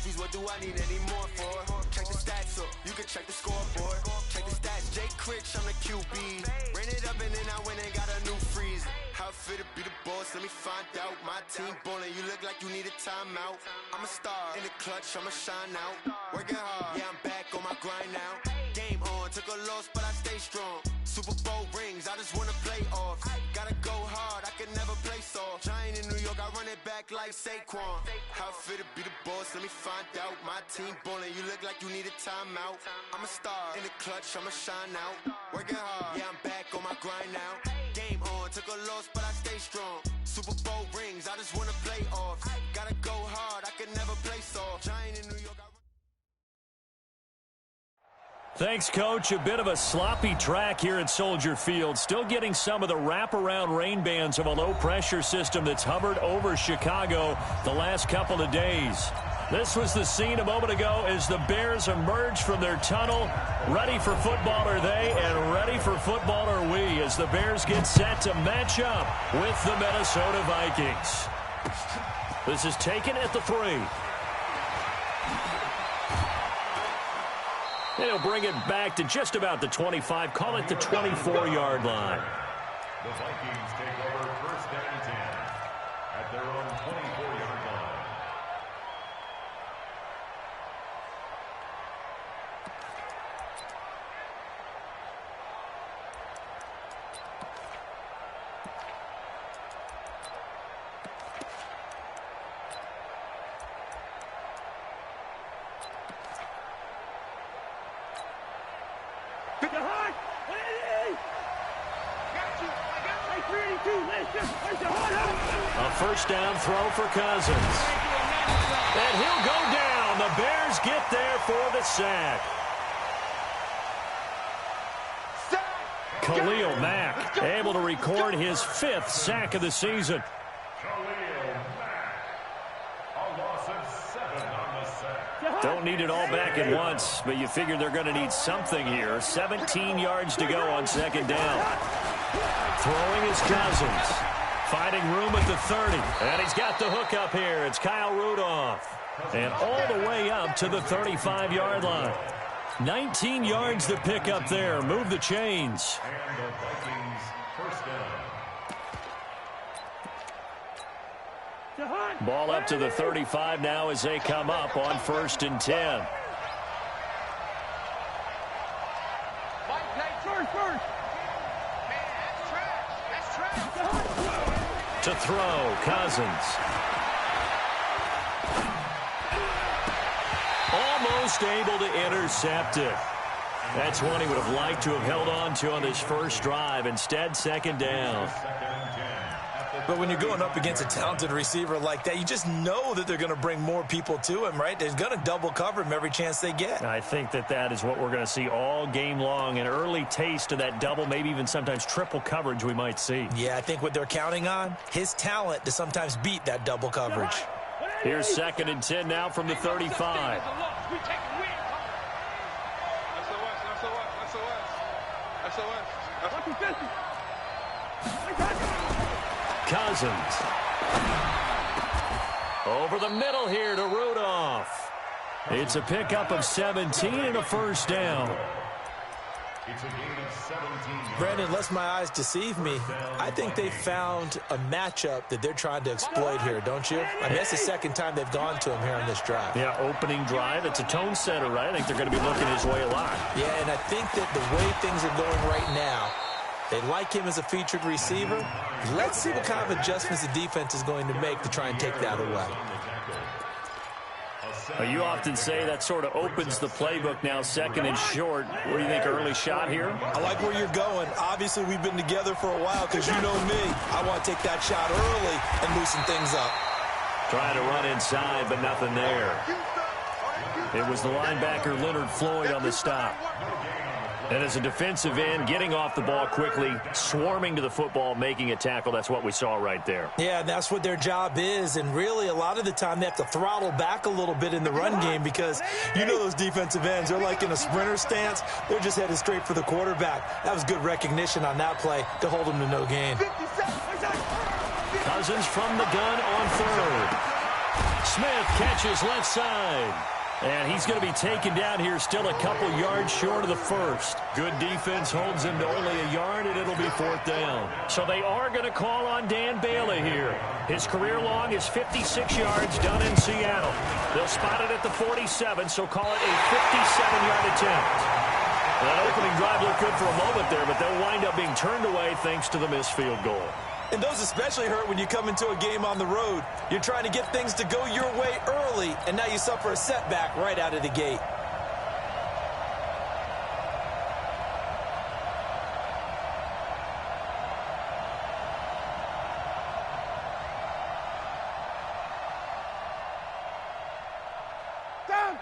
trophies, what do I need any more for? Check the stats up, you can check the scoreboard. Check the stats, Jay Critch, I'm the QB. Ran it up and then I went and got a new freeze. How fit to be the boss, let me find out. My team ballin', you look like you need a timeout. I'm a star, in the clutch, I'ma shine out. Working hard, yeah, I'm back on my grind now. Game on, took a loss, but I stay strong. Super Bowl rings, I just wanna play off. Gotta go hard, I can never play soft. Giant in New York, I run it back like Saquon. How fit to be the boss, let me find out. My team ballin', you look like you need a timeout. I'm a star, in the clutch, I'ma shine out. Working hard, yeah, I'm back on my grind now. Game on, took a loss, but I stay strong. Super Bowl rings, I just wanna play off. Gotta go hard, I can never play soft. Giant in New York, Thanks, Coach. A bit of a sloppy track here at Soldier Field. Still getting some of the wraparound rain bands of a low-pressure system that's hovered over Chicago the last couple of days. This was the scene a moment ago as the Bears emerged from their tunnel. Ready for football are they, and ready for football are we as the Bears get set to match up with the Minnesota Vikings. This is taken at the 3. And he'll bring it back to just about the 25, call it the 24-yard line. The Vikings take over first and 10 at their own 24-yard line. A first down throw for Cousins. And he'll go down. The Bears get there for the sack. Khalil Mack able to record his 5th sack of the season. Don't need it all back at once, but you figure they're going to need something here. 17 yards to go on second down. Throwing is Cousins. Finding room at the 30. And he's got the hook up here. It's Kyle Rudolph. And all the way up to the 35-yard line. 19 yards to pick up there. Move the chains. And the Vikings first down. Ball up to the 35 now as they come up on first and 10. To throw, Cousins. Almost able to intercept it. That's one he would have liked to have held on to on his first drive. Instead, second down. But when you're going up against a talented receiver like that, you just know that they're going to bring more people to him, right? They're going to double cover him every chance they get. I think that is what we're going to see all game long. An early taste of that double, maybe even sometimes triple coverage we might see. Yeah, I think what they're counting on, his talent to sometimes beat that double coverage. Here's second and 10 now from the 35. Cousins. Over the middle here to Rudolph. It's a pickup of 17 and a first down. It's a gain of 17. Brandon, unless my eyes deceive me, I think they found a matchup that they're trying to exploit here, don't you? I mean, that's the second time they've gone to him here on this drive. Yeah, opening drive. It's a tone setter, right? I think they're going to be looking his way a lot. Yeah, and I think that the way things are going right now, they like him as a featured receiver. Let's see what kind of adjustments the defense is going to make to try and take that away. You often say that sort of opens the playbook now, second and short. What do you think, early shot here? I like where you're going. Obviously, we've been together for a while because you know me. I want to take that shot early and loosen things up. Trying to run inside, but nothing there. It was the linebacker Leonard Floyd on the stop. And as a defensive end, getting off the ball quickly, swarming to the football, making a tackle, that's what we saw right there. Yeah, and that's what their job is. And really, a lot of the time, they have to throttle back a little bit in the run game because you know those defensive ends, they're like in a sprinter stance. They're just headed straight for the quarterback. That was good recognition on that play to hold them to no gain. Cousins from the gun on third. Smith catches left side. And he's going to be taken down here, still a couple yards short of the first. Good defense holds him to only a yard, and it'll be fourth down. So they are going to call on Dan Bailey here. His career long is 56 yards done in Seattle. They'll spot it at the 47, so call it a 57-yard attempt. That opening drive looked good for a moment there, but they'll wind up being turned away thanks to the missed field goal. And those especially hurt when you come into a game on the road. You're trying to get things to go your way early, and now you suffer a setback right out of the gate.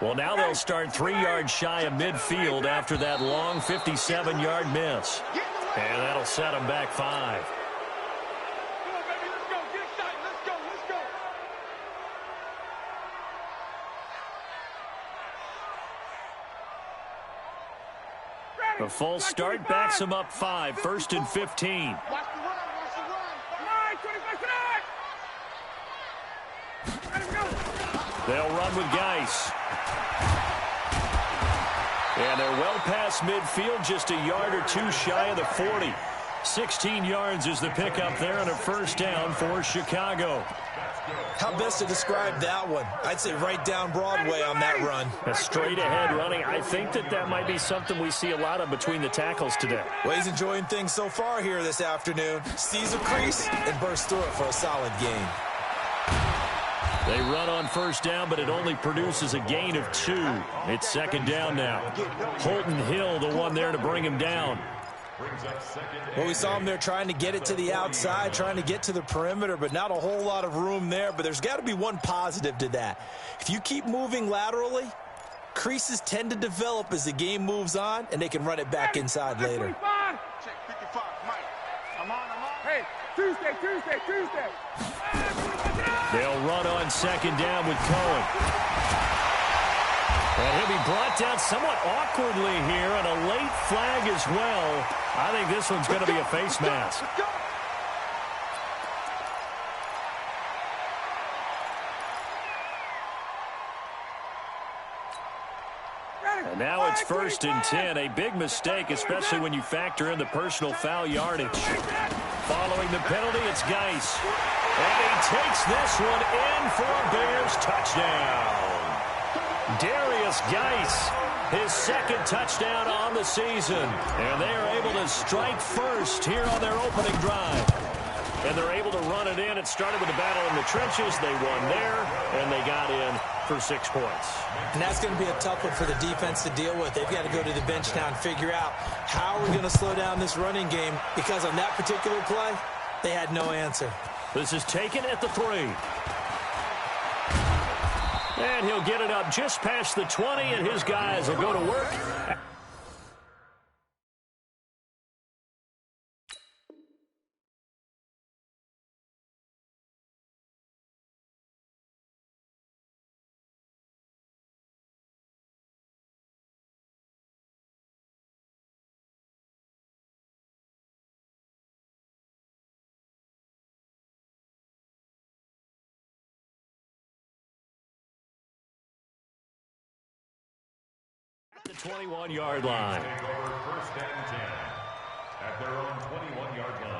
Well, now they'll start 3 yards shy of midfield after that long 57-yard miss. And that'll set them back 5. A false start backs them up 5, 1st and 15. Watch the run, watch the run. Come on, 25 tonight. Let him go. They'll run with Geis. And they're well past midfield, just a yard or two shy of the 40. 16 yards is the pickup there and a first down for Chicago. How best to describe that one? I'd say right down Broadway on that run. A straight-ahead running. I think that might be something we see a lot of between the tackles today. Well, he's enjoying things so far here this afternoon. Sees a crease and bursts through it for a solid gain. They run on first down, but it only produces a gain of 2. It's second down now. Holton Hill, the one there to bring him down. Well, we saw him there trying to get it to the outside, trying to get to the perimeter, but not a whole lot of room there. But there's got to be one positive to that. If you keep moving laterally, creases tend to develop as the game moves on, and they can run it back inside later. Check 55, Mike. I'm on. Hey, Tuesday. They'll run on second down with Cohen. And he'll be brought down somewhat awkwardly here, and a late flag as well. I think this one's going to be a face mask. And now it's 1st and 10. A big mistake, especially when you factor in the personal foul yardage. Following the penalty, it's Geis. And he takes this one in for a Bears touchdown. Darius Geis, his second touchdown on the season. And they are able to strike first here on their opening drive. And they're able to run it in. It started with a battle in the trenches. They won there, and they got in for 6 points. And that's going to be a tough one for the defense to deal with. They've got to go to the bench now and figure out how are we going to slow down this running game, because on that particular play, they had no answer. This is taken at the 3. And he'll get it up just past the 20, and his guys will go to work. The 21-yard line. Take over 1st and 10 at their own 21-yard line.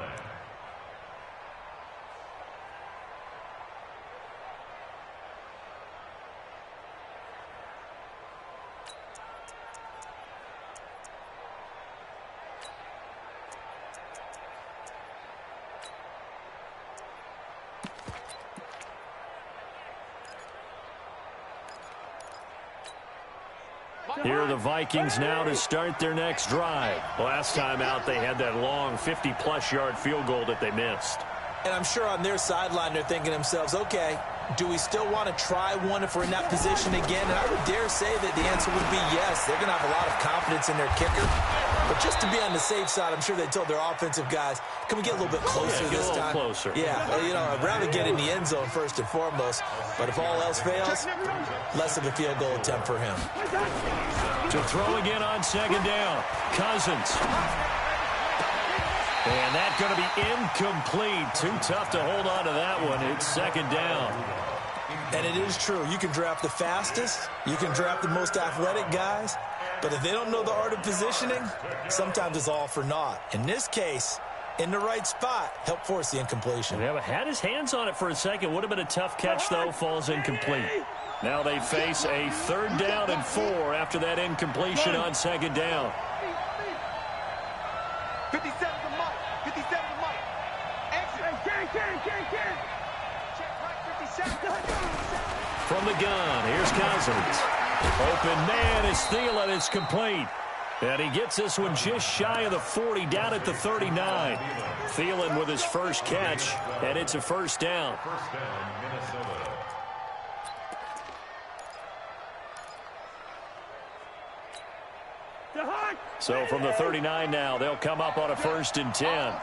Here are the Vikings now to start their next drive. Last time out, they had that long 50-plus yard field goal that they missed. And I'm sure on their sideline they're thinking to themselves, okay, do we still want to try one if we're in that position again? And I would dare say that the answer would be yes. They're going to have a lot of confidence in their kicker. But just to be on the safe side, I'm sure they told their offensive guys, can we get a little bit closer this time? Closer. Yeah, you know, I'd rather get in the end zone first and foremost. But if all else fails, less of a field goal attempt for him. To throw again on second down, Cousins. And that's going to be incomplete. Too tough to hold on to that one. It's second down. And it is true. You can draft the fastest. You can draft the most athletic guys. But if they don't know the art of positioning, sometimes it's all for naught. In this case, in the right spot, help force the incompletion. Yeah, had his hands on it for a second. Would have been a tough catch, though. Falls incomplete. Now they face a 3rd down and 4 after that incompletion on 2nd down. 57 to Mike. 57 to Mike. Exit. Check right, 57. From the gun, here's Cousins. Open man is Thielen. It's complete. And he gets this one just shy of the 40, down at the 39. Thielen with his first catch, and it's a 1st down. First down, Minnesota. So from the 39 now, they'll come up on a 1st and 10.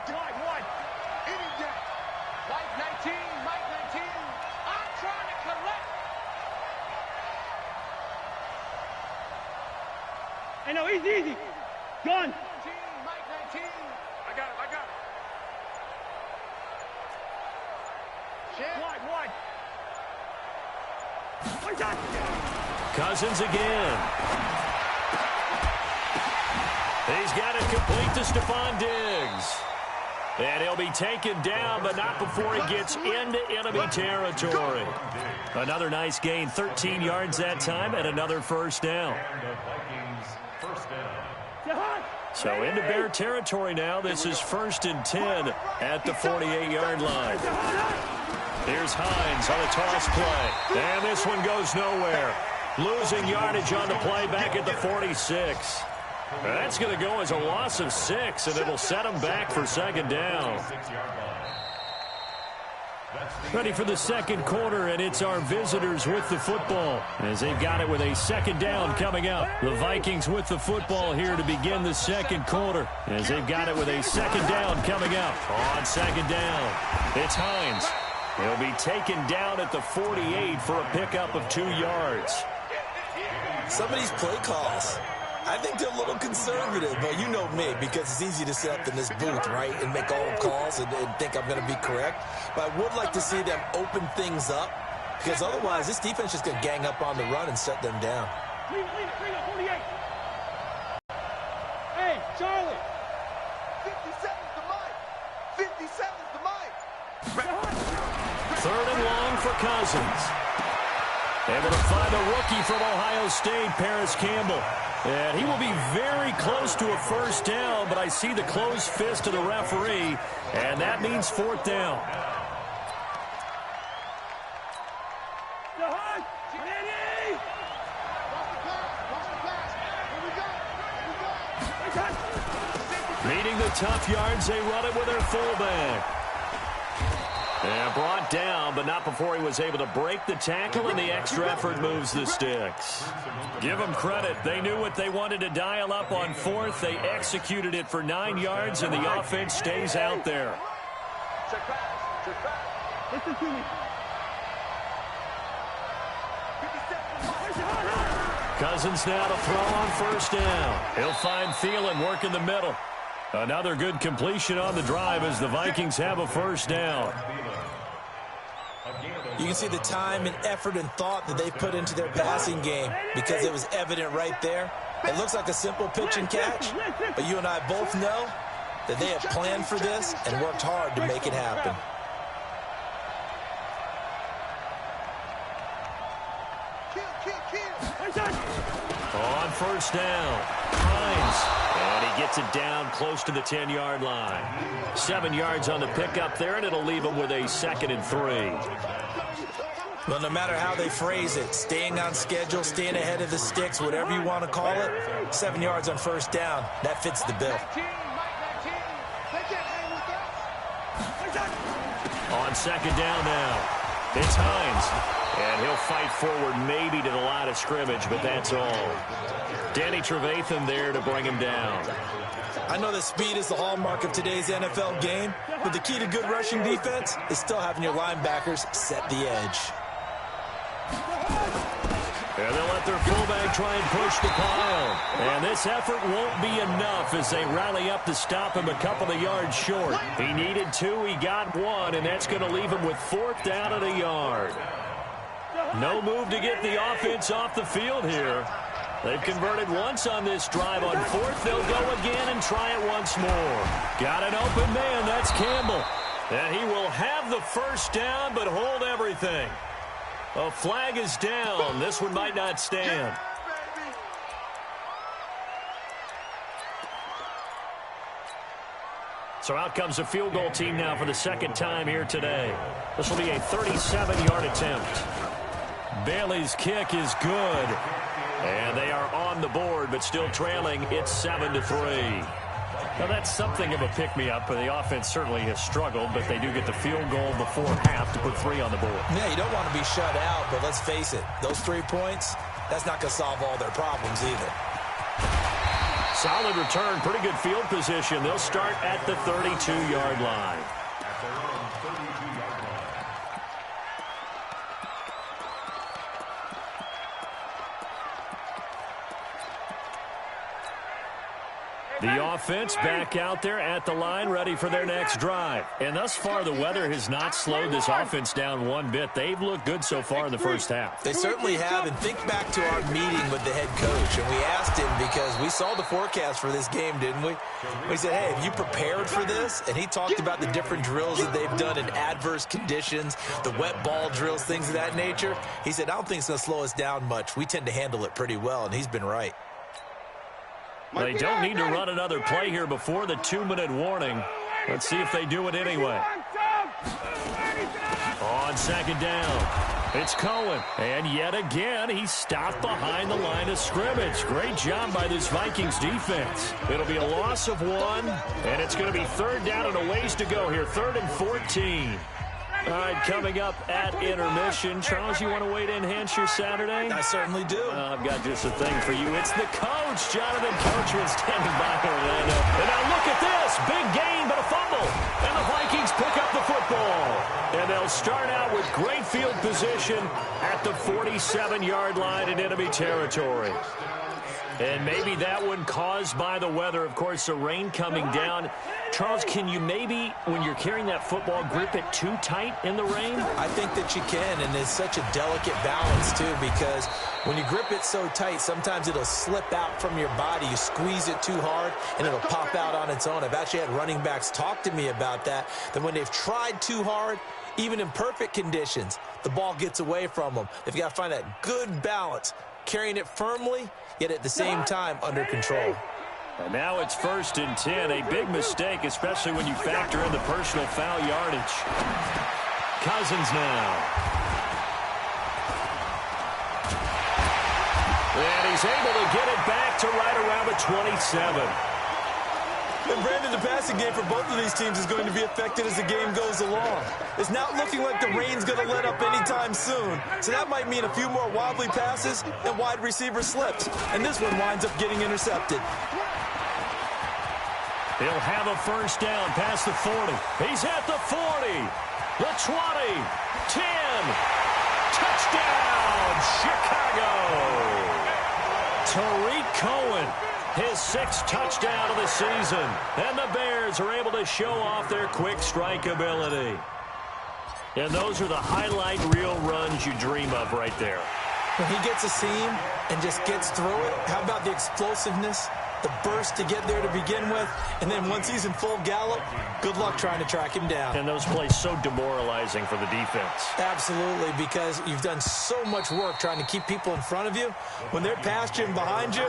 I know, easy. Gun. Mike 19. I got Wide. Cousins again. He's got it complete to Stephon Diggs. And he'll be taken down, but not before he gets into enemy territory. Another nice gain, 13 yards that time, and another 1st down. And the Vikings, first down. So into Bear territory now. This is 1st and 10 at the 48-yard line. Here's Hines on a toss play. And this one goes nowhere. Losing yardage on the play back at the 46. That's going to go as a loss of 6, and it'll set them back for 2nd down. Ready for the 2nd quarter, and it's our visitors with the football as they've got it with a 2nd down coming up. The Vikings with the football here to begin the 2nd quarter as they've got it with a 2nd down coming up. On 2nd down, it's Hines. He'll be taken down at the 48 for a pickup of 2 yards. Some of these play calls, I think they're a little conservative, but you know me, because it's easy to sit up in this booth, right, and make all the calls and think I'm going to be correct. But I would like to see them open things up, because otherwise this defense is just going to gang up on the run and shut them down. Leave it, 48. Hey, Charlie. 57's the Mike. 57's the Mike. 3rd and long for Cousins. Able to find a rookie from Ohio State, Paris Campbell. And he will be very close to a 1st down, but I see the closed fist of the referee, and that means 4th down. Meeting the tough yards, they run it with their fullback. And brought down, but not before he was able to break the tackle, and the extra effort moves the sticks. Give them credit. They knew what they wanted to dial up on 4th. They executed it for 9 yards, and the offense stays out there. Listen to me. Cousins now to throw on 1st down. He'll find Thielen working the middle. Another good completion on the drive as the Vikings have a 1st down. You can see the time and effort and thought that they put into their passing game because it was evident right there. It looks like a simple pitch and catch, but you and I both know that they have planned for this and worked hard to make it happen. On 1st down, Hines. And he gets it down close to the 10-yard line. 7 yards on the pickup there, and it'll leave him with a 2nd and 3. Well, no matter how they phrase it, staying on schedule, staying ahead of the sticks, whatever you want to call it, 7 yards on 1st down, that fits the bill. On 2nd down now, it's Hines. And he'll fight forward maybe to the line of scrimmage, but that's all. Danny Trevathan there to bring him down. I know that speed is the hallmark of today's NFL game, but the key to good rushing defense is still having your linebackers set the edge. And they'll let their fullback try and push the pile. And this effort won't be enough as they rally up to stop him a couple of yards short. He needed 2, he got 1, and that's going to leave him with 4th down and a yard. No move to get the offense off the field here. They've converted once on this drive. On fourth, they'll go again and try it once more. Got an open man. That's Campbell. And he will have the first down, but hold everything. A flag is down. This one might not stand. So out comes a field goal team now for the second time here today. This will be a 37-yard attempt. Bailey's kick is good. And they are on the board, but still trailing. It's 7-3. Now, that's something of a pick-me-up, but the offense certainly has struggled, but they do get the field goal before half to put 3 on the board. Yeah, you don't want to be shut out, but let's face it, those 3 points, that's not going to solve all their problems either. Solid return, pretty good field position. They'll start at the 32-yard line. At their own 32-yard line. The offense back out there at the line, ready for their next drive. And thus far, the weather has not slowed this offense down one bit. They've looked good so far in the first half. They certainly have. And think back to our meeting with the head coach. And we asked him, because we saw the forecast for this game, didn't we? We said, hey, have you prepared for this? And he talked about the different drills that they've done in adverse conditions, the wet ball drills, things of that nature. He said, I don't think it's going to slow us down much. We tend to handle it pretty well, and he's been right. They don't need to run another play here before the 2-minute warning. Let's see if they do it anyway. On second down, it's Cohen. And yet again, he's stopped behind the line of scrimmage. Great job by this Vikings defense. It'll be a loss of 1, and it's going to be 3rd down and a ways to go here. 3rd and 14. All right, coming up at intermission. Charles, you want to wait to enhance your Saturday? I certainly do. I've got just a thing for you. It's the coach, Jonathan Coachman, standing by Orlando. And now look at this. Big gain, but a fumble. And the Vikings pick up the football. And they'll start out with great field position at the 47-yard line in enemy territory. And maybe that one caused by the weather. Of course, the rain coming down. Charles, can you maybe, when you're carrying that football, grip it too tight in the rain? I think that you can, and it's such a delicate balance, too, because when you grip it so tight, sometimes it'll slip out from your body. You squeeze it too hard, and it'll pop out on its own. I've actually had running backs talk to me about that when they've tried too hard, even in perfect conditions, the ball gets away from them. They've got to find that good balance, carrying it firmly, yet at the same time under control. And now it's 1st and 10. A big mistake, especially when you factor in the personal foul yardage. Cousins now. And he's able to get it back to right around the 27. And Brandon, the passing game for both of these teams is going to be affected as the game goes along. It's not looking like the rain's going to let up anytime soon. So that might mean a few more wobbly passes and wide receiver slips. And this one winds up getting intercepted. He'll have a first down past the 40. He's at the 40, the 20, 10. Touchdown, Chicago. Tariq Cohen, his 6th touchdown of the season. And the Bears are able to show off their quick strike ability. And those are the highlight reel runs you dream of right there. When he gets a seam and just gets through it, how about the explosiveness, the burst to get there to begin with, and then once he's in full gallop, good luck trying to track him down. And those plays so demoralizing for the defense. Absolutely, because you've done so much work trying to keep people in front of you. When they're past you and behind you,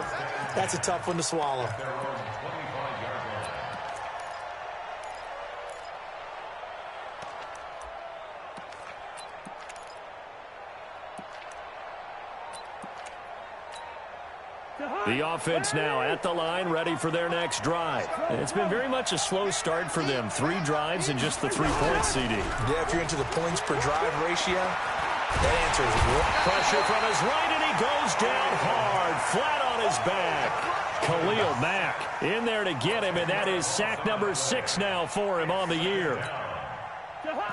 that's a tough one to swallow. The offense now at the line, ready for their next drive. And it's been very much a slow start for them. 3 drives and just the 3-point CD. Yeah, if you're into the points per drive ratio, that answer is what? Pressure from his right, and he goes down hard, flat on his back. Khalil Mack in there to get him, and that is sack number 6 now for him on the year.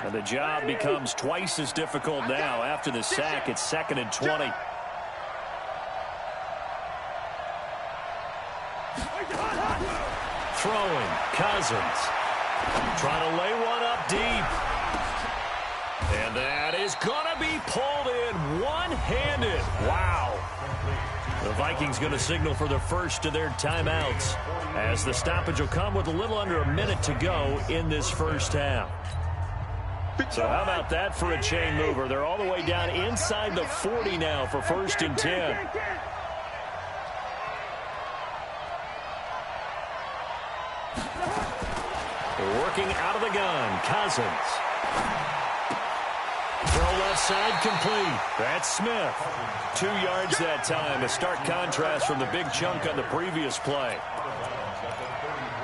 And the job becomes twice as difficult now. After the sack, it's 2nd and 20. Throwing, Cousins. Trying to lay one up deep. And that is going to be pulled in one-handed. Wow. The Vikings going to signal for the first of their timeouts as the stoppage will come with a little under a minute to go in this first half. So how about that for a chain mover? They're all the way down inside the 40 now for 1st and 10. Working out of the gun, Cousins. Throw left side complete. That's Smith. 2 yards that time. A stark contrast from the big chunk on the previous play.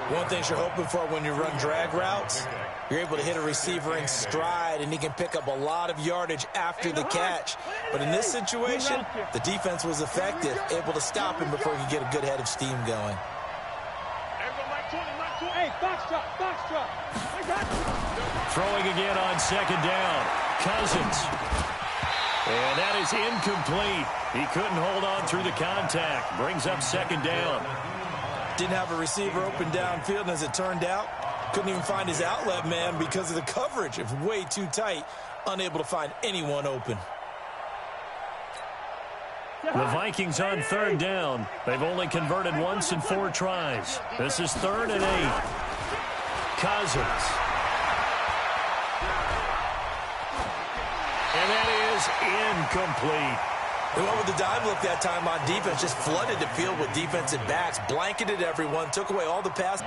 One thing you're hoping for when you run drag routes, you're able to hit a receiver in stride, and he can pick up a lot of yardage after the catch. But in this situation, the defense was effective, able to stop him before he could get a good head of steam going. Hey, box drop, box drop. Throwing again on 2nd down. Cousins. And that is incomplete. He couldn't hold on through the contact. Brings up 2nd down. Didn't have a receiver open downfield, and as it turned out, couldn't even find his outlet man because of the coverage. It was way too tight, unable to find anyone open. The Vikings on 3rd down. They've only converted once in 4 tries. This is 3rd and 8. Cousins. And that is incomplete. They went with the dive look that time on defense, just flooded the field with defensive backs, blanketed everyone, took away all the pass.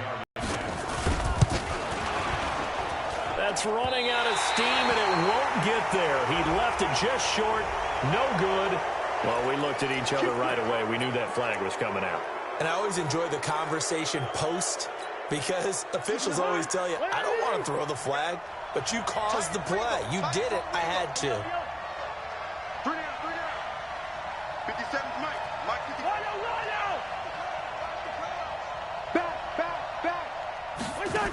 That's running out of steam, and it won't get there. He left it just short. No good. Well, we looked at each other right away. We knew that flag was coming out. And I always enjoy the conversation post because officials always tell you, I don't want to throw the flag, but you caused the play. You did it. I had to. 3 down, 3 down. 57's Mike. Mike 50. Back.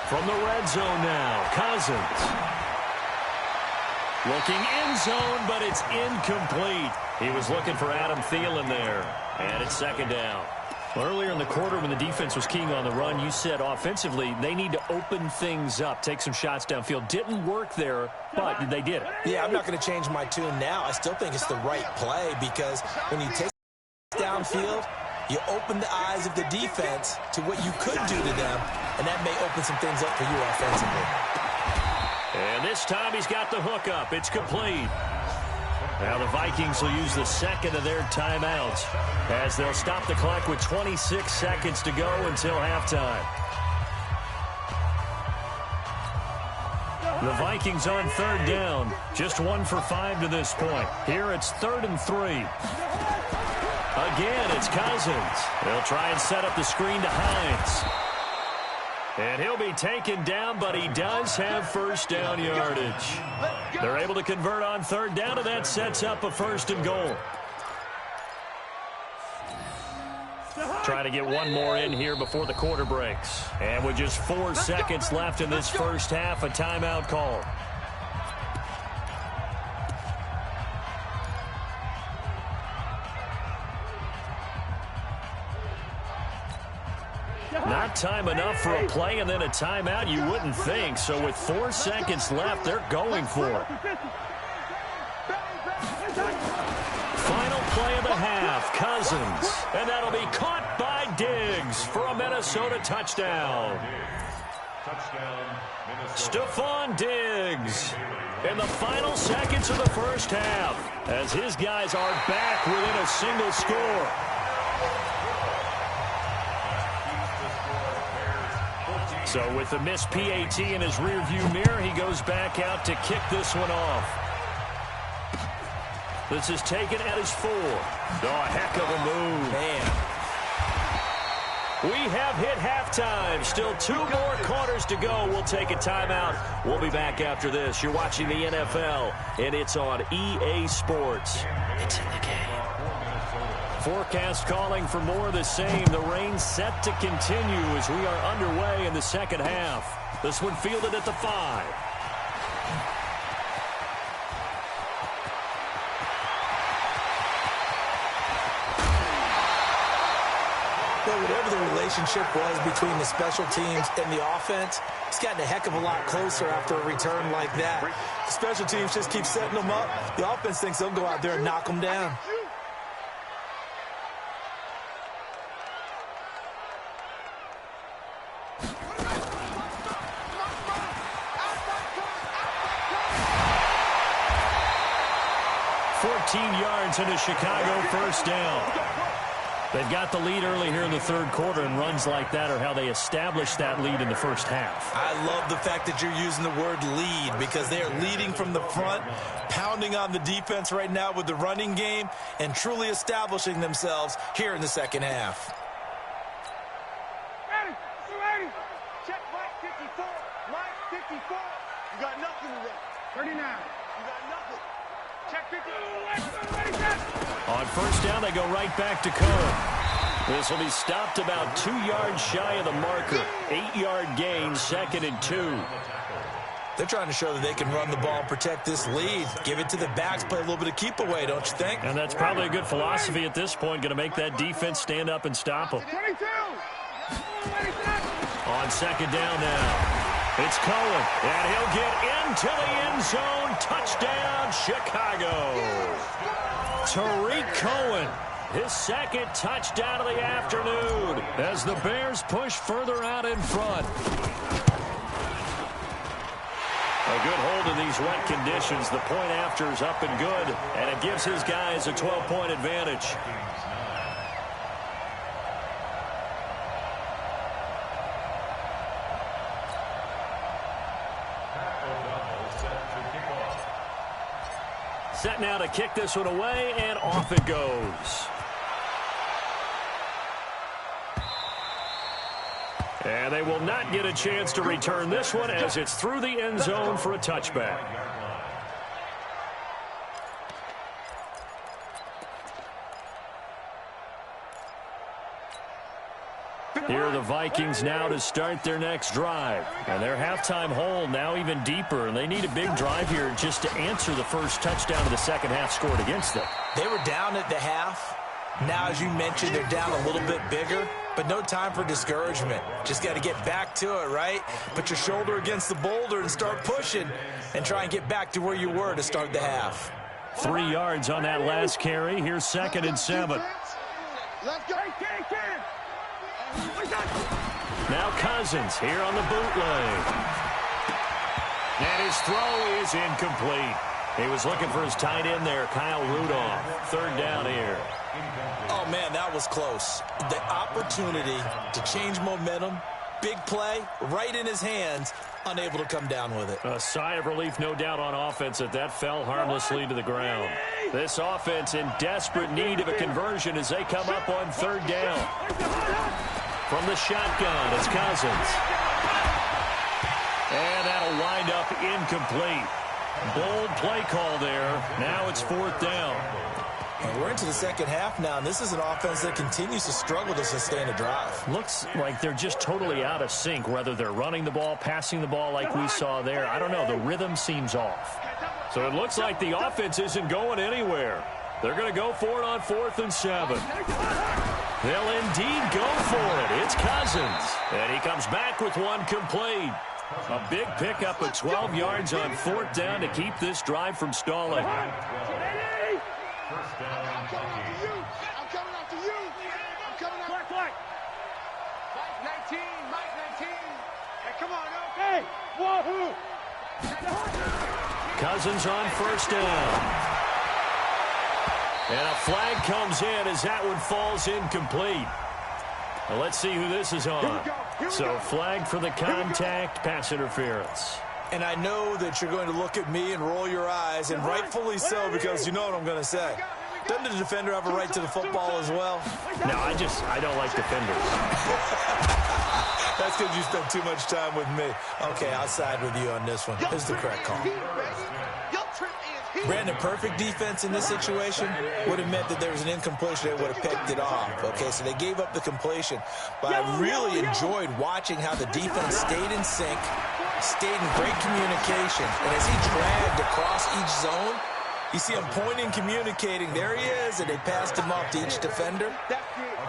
From the red zone now, Cousins. Looking in zone, but it's incomplete. He was looking for Adam Thielen there, and it's 2nd down. Well, earlier in the quarter when the defense was keying on the run, you said offensively they need to open things up, take some shots downfield. Didn't work there, but they did it. Yeah, I'm not going to change my tune now. I still think it's the right play because when you take downfield, you open the eyes of the defense to what you could do to them, and that may open some things up for you offensively. And this time he's got the hook up. It's complete. Now the Vikings will use the 2nd of their timeouts as they'll stop the clock with 26 seconds to go until halftime. The Vikings on 3rd down. Just 1 for 5 to this point. Here it's 3rd and 3. Again, it's Cousins. They'll try and set up the screen to Hines. And he'll be taken down, but he does have 1st down yardage. They're able to convert on 3rd down, and that sets up a 1st and goal. Trying to get one more in here before the quarter breaks. And with just 4 seconds left in this first half, a timeout call. Not time enough for a play and then a timeout, you wouldn't think. So with 4 seconds left, they're going for it. Final play of the half, Cousins. And that'll be caught by Diggs for a Minnesota touchdown. Stephon Diggs in the final seconds of the first half as his guys are back within a single score. So with the missed PAT in his rearview mirror, he goes back out to kick this one off. This is taken at his 4. Oh, a heck of a move. Man. We have hit halftime. Still 2 more quarters to go. We'll take a timeout. We'll be back after this. You're watching the NFL, and it's on EA Sports. It's in the game. Forecast calling for more of the same. The rain set to continue as we are underway in the second half. This one fielded at the 5. Well, whatever the relationship was between the special teams and the offense, it's gotten a heck of a lot closer after a return like that. The special teams just keep setting them up. The offense thinks they'll go out there and knock them down. Yards into Chicago, first down. They've got the lead early here in the third quarter, and runs like that are how they establish that lead in the first half. I love the fact that you're using the word lead because they are leading from the front, pounding on the defense right now with the running game, and truly establishing themselves here in the second half. Ready. Check Mike 54. Mike 54. You got nothing today. 39. You got nothing. Check 50. On first down, they go right back to Cohen. This will be stopped about 2 yards shy of the marker. 8-yard gain, 2nd and 2. They're trying to show that they can run the ball and protect this lead. Give it to the backs, play a little bit of keep away, don't you think? And that's probably a good philosophy at this point, going to make that defense stand up and stop them. 22. On second down now. It's Cohen, and he'll get into the end zone. Touchdown, Chicago. Tariq Cohen, his second touchdown of the afternoon as the Bears push further out in front. A good hold in these wet conditions. The point after is up and good, and it gives his guys a 12-point advantage. Set now to kick this one away, and off it goes. And they will not get a chance to return this one as it's through the end zone for a touchback. Here are the Vikings now to start their next drive. And their halftime hole now even deeper. And they need a big drive here just to answer the first touchdown of the second half scored against them. They were down at the half. Now, as you mentioned, they're down a little bit bigger. But no time for discouragement. Just got to get back to it, right? Put your shoulder against the boulder and start pushing. And try and get back to where you were to start the half. 3 yards on that last carry. Here's 2nd and 7. Let's go. Now Cousins here on the bootleg. And his throw is incomplete. He was looking for his tight end there, Kyle Rudolph. 3rd down here. Oh, man, that was close. The opportunity to change momentum, big play, right in his hands, unable to come down with it. A sigh of relief, no doubt, on offense that fell harmlessly to the ground. This offense in desperate need of a conversion as they come up on 3rd down. From the shotgun, it's Cousins. And that'll wind up incomplete. Bold play call there. Now it's 4th down. And we're into the second half now, and this is an offense that continues to struggle to sustain a drive. Looks like they're just totally out of sync, whether they're running the ball, passing the ball like we saw there. I don't know. The rhythm seems off. So it looks like the offense isn't going anywhere. They're going to go for it on 4th and 7. They'll indeed go for it. It's Cousins. And he comes back with one complete. A big pickup of 12 yards on 4th down to keep this drive from stalling. First down, I'm coming after you. I'm coming after you. Mike 19. Hey, come on, okay. Wahoo. Cousins on 1st down. And a flag comes in as that one falls incomplete. Now let's see who this is on. So flag for the contact, pass interference. And I know that you're going to look at me and roll your eyes, and rightfully so, because you know what I'm going to say. Doesn't the defender have a right to the football as well? No, I don't like defenders. That's because you spent too much time with me. Okay, I'll side with you on this one. This is the correct call. Brandon, perfect defense in this situation would have meant that there was an incompletion. They would have picked it off. Okay, so they gave up the completion. But I really enjoyed watching how the defense stayed in sync, stayed in great communication. And as he dragged across each zone, You see him pointing, communicating. There he is, and they passed him off to each defender.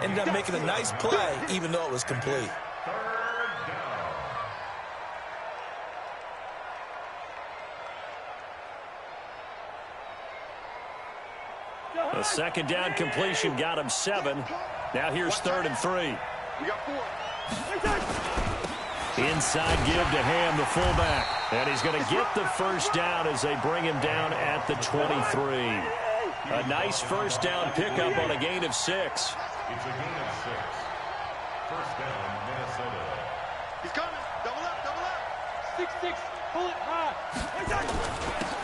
Ended up making a nice play, even though it was complete. The second down completion got him 7. Now here's 3rd and 3. We got 4. Inside give to Ham, the fullback. And he's going to get the first down as they bring him down at the 23. A nice first down pickup on a gain of 6. It's a gain of 6. First down, Minnesota. He's coming. Double up. 6-6. Pull it high.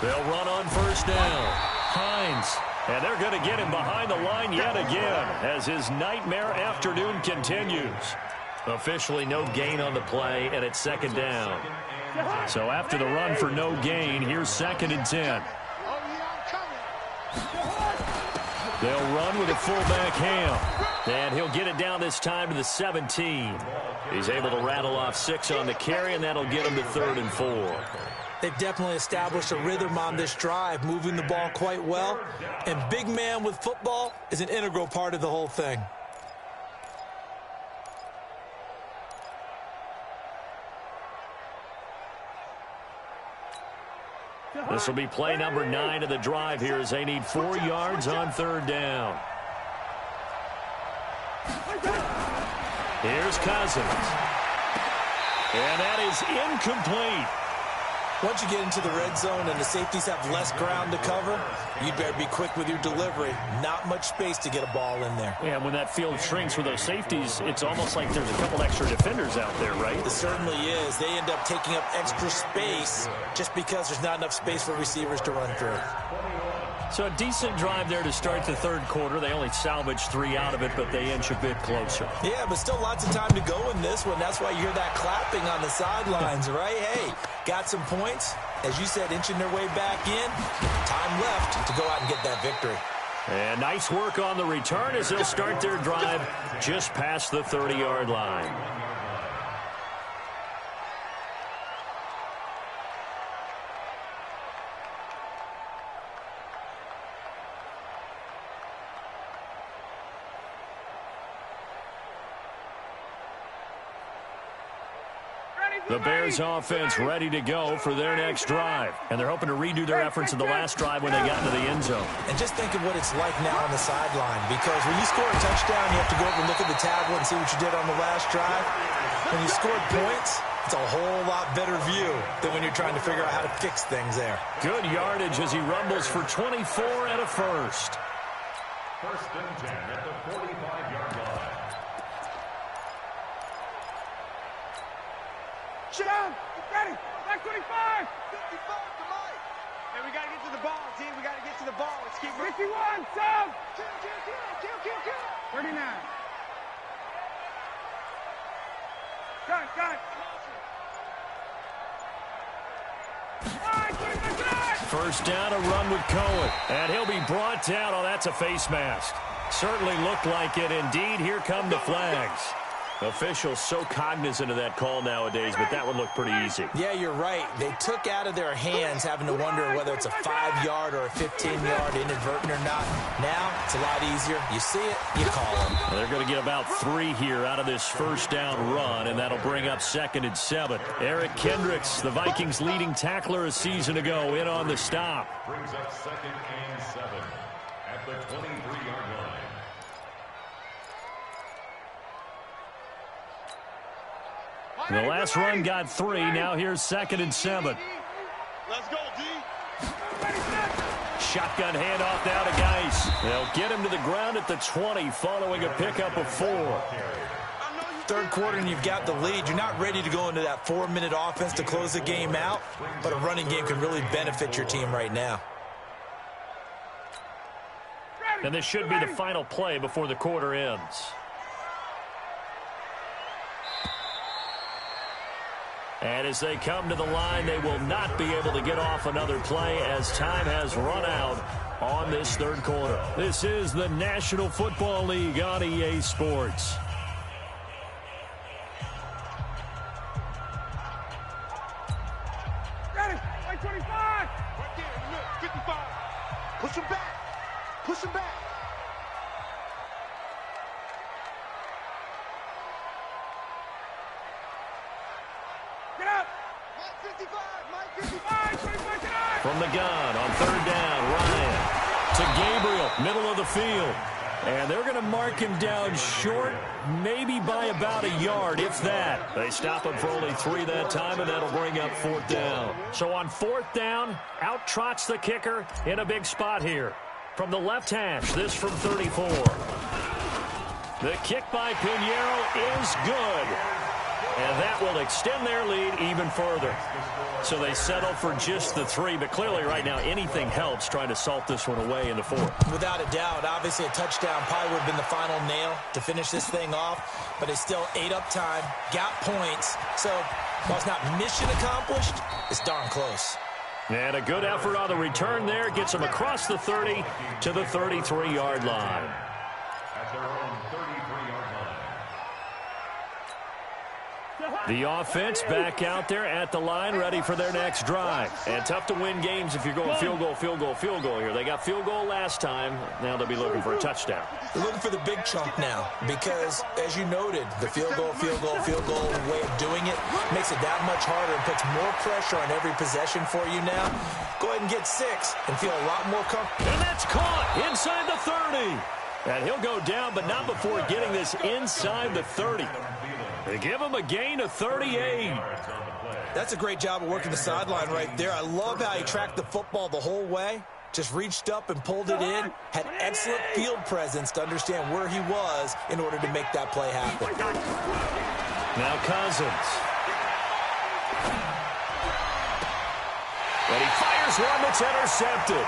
They'll run on first down. Hines. And they're going to get him behind the line yet again as his nightmare afternoon continues. Officially no gain on the play, and it's 2nd down. So after the run for no gain, here's 2nd and 10. They'll run with a fullback Ham. And he'll get it down this time to the 17. He's able to rattle off 6 on the carry, and that'll get him to 3rd and 4. They've definitely established a rhythm on this drive, moving the ball quite well. And big man with football is an integral part of the whole thing. This will be play number 9 of the drive here as they need 4 yards on 3rd down. Here's Cousins. And that is incomplete. Once you get into the red zone and the safeties have less ground to cover, you better be quick with your delivery. Not much space to get a ball in there. Yeah, when that field shrinks with those safeties, it's almost like there's a couple extra defenders out there, right? It certainly is. They end up taking up extra space just because there's not enough space for receivers to run through. So a decent drive there to start the 3rd quarter. They only salvaged 3 out of it, but they inch a bit closer. Yeah, but still lots of time to go in this one. That's why you hear that clapping on the sidelines, right? Hey, got some points. As you said, inching their way back in. Time left to go out and get that victory. And nice work on the return as they'll start their drive just past the 30-yard line. The Bears offense ready to go for their next drive. And they're hoping to redo their efforts in the last drive when they got into the end zone. And just think of what it's like now on the sideline, because when you score a touchdown, you have to go over and look at the tablet and see what you did on the last drive. When you scored points, it's a whole lot better view than when you're trying to figure out how to fix things there. Good yardage as he rumbles for 24 and a first. 1st and 10 at the 45-yard line. Shut down. Ready. Back 25. 55 to Mike. And we got to get to the ball, team. We got to get to the ball. Let's keep 51, sub. Kill. 39. Got it. First down, a run with Cohen. And he'll be brought down. Oh, that's a face mask. Certainly looked like it. Indeed, here come the flags. Officials so cognizant of that call nowadays, but that one looked pretty easy. Yeah, you're right. They took out of their hands having to wonder whether it's a 5-yard or a 15-yard inadvertent or not. Now, it's a lot easier. You see it, you call it. Well, they're going to get about 3 here out of this first down run, and that'll bring up 2nd and 7. Eric Kendricks, the Vikings' leading tackler a season ago, in on the stop. Brings up 2nd and 7 at the 23-yard line. The last run got 3. Now here's 2nd and 7. Let's go, D. Shotgun handoff now to Geis. They'll get him to the ground at the 20 following a pickup of 4. 3rd quarter and you've got the lead. You're not ready to go into that 4-minute offense to close the game out, but a running game can really benefit your team right now. And this should be the final play before the quarter ends. And as they come to the line, they will not be able to get off another play as time has run out on this 3rd quarter. This is the National Football League on EA Sports. Ready. 25. Right there in the middle. 55. From the gun on third down, Ryan to Gabriel, middle of the field. And they're going to mark him down short, maybe by about a yard, if that. They stop him for only 3 that time, and that'll bring up fourth down. So on fourth down, out trots the kicker in a big spot here. From the left hash, this from 34. The kick by Pinheiro is good. And that will extend their lead even further. So they settle for just the 3, but clearly right now anything helps trying to salt this one away in the 4th. Without a doubt, obviously a touchdown probably would have been the final nail to finish this thing off, but it's still ate up time, got points, so while it's not mission accomplished, it's darn close. And a good effort on the return there gets them across the 30 to the 33-yard line. At their own 33-yard line. The offense back out there at the line, ready for their next drive. And tough to win games if you're going field goal, field goal, field goal here. They got field goal last time. Now they'll be looking for a touchdown. They're looking for the big chunk now because, as you noted, the field goal way of doing it makes it that much harder and puts more pressure on every possession for you now. Go ahead and get 6 and feel a lot more comfortable. And that's caught inside the 30. And he'll go down, but not before getting this inside the 30. They give him a gain of 38. That's a great job of working the sideline right there. I love how he tracked the football the whole way. Just reached up and pulled it in. Had excellent field presence to understand where he was in order to make that play happen. Now Cousins. And he fires one that's intercepted.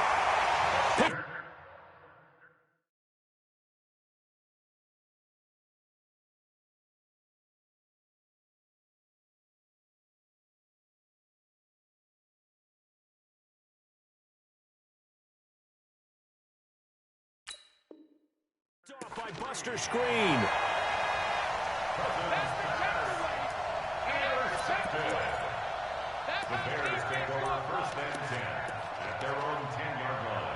Off by Buster Screen. Intercepted. The Bears take over first and 10 at their own 10-yard line.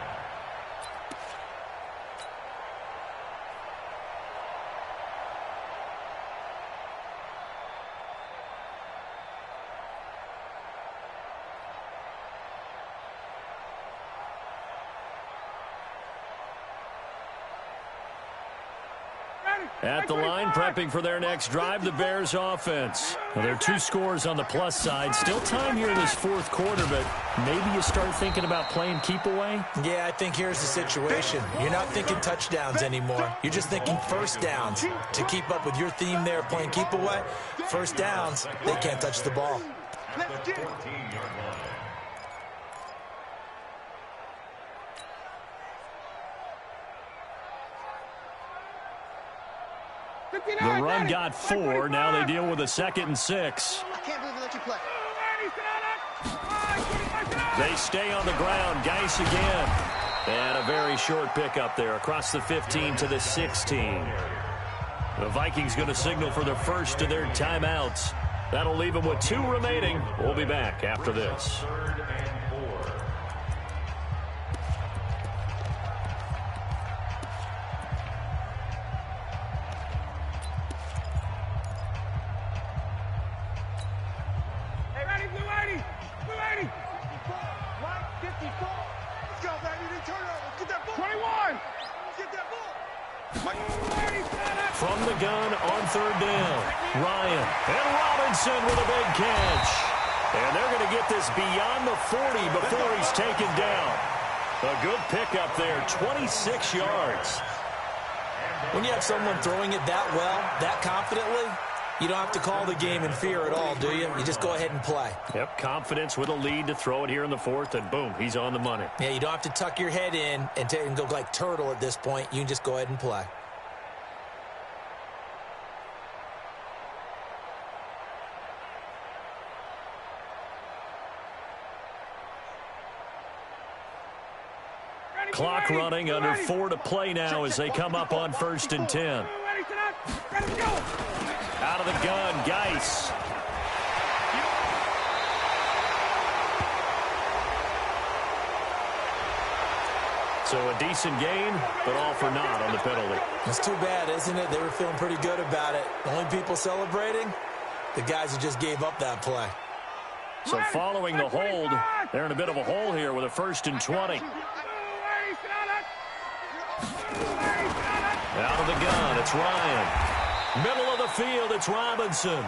At the line, prepping for their next drive, the Bears offense. Well, there are 2 scores on the plus side. Still time here in this 4th quarter, but maybe you start thinking about playing keep away? Yeah, I think here's the situation. You're not thinking touchdowns anymore. You're just thinking first downs. To keep up with your theme there, playing keep away, first downs, they can't touch the ball. At the 14-yard line. The run got 4. Now they deal with a 2nd and 6. I can't believe they let you play. They stay on the ground. Geis again. And a very short pickup there across the 15 to the 16. The Vikings going to signal for the first of their timeouts. That'll leave them with 2 remaining. We'll be back after this. 3rd and 4. From the gun on 3rd down, Ryan and Robinson with a big catch. And they're going to get this beyond the 40 before he's taken down. A good pickup there, 26 yards. When you have someone throwing it that well, that confidently, you don't have to call the game in fear at all, do you? You just go ahead and play. Yep, confidence with a lead to throw it here in the 4th, and boom, he's on the money. Yeah, you don't have to tuck your head in and go like turtle at this point. You can just go ahead and play. Clock running, under 4 to play now as they come up on 1st and 10. Out of the gun, Geis. So a decent gain, but all for naught on the penalty. It's too bad, isn't it? They were feeling pretty good about it. The only people celebrating, the guys who just gave up that play. So following the hold, they're in a bit of a hole here with a 1st and 20. Out of the gun, it's Ryan. Middle of the field, it's Robinson.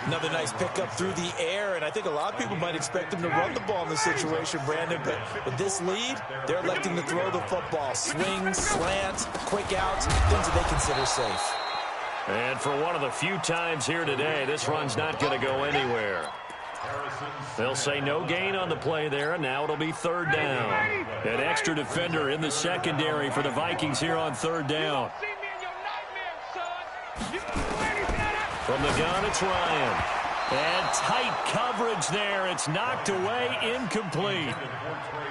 Another nice pickup through the air, and I think a lot of people might expect him to run the ball in this situation, Brandon, but with this lead, they're electing to throw the football. Swings, slants, quick outs, things that they consider safe. And for one of the few times here today, this run's not going to go anywhere. They'll say no gain on the play there, and now it'll be 3rd down. An extra defender in the secondary for the Vikings here on 3rd down. From the gun, it's Ryan. And tight coverage there. It's knocked away, incomplete.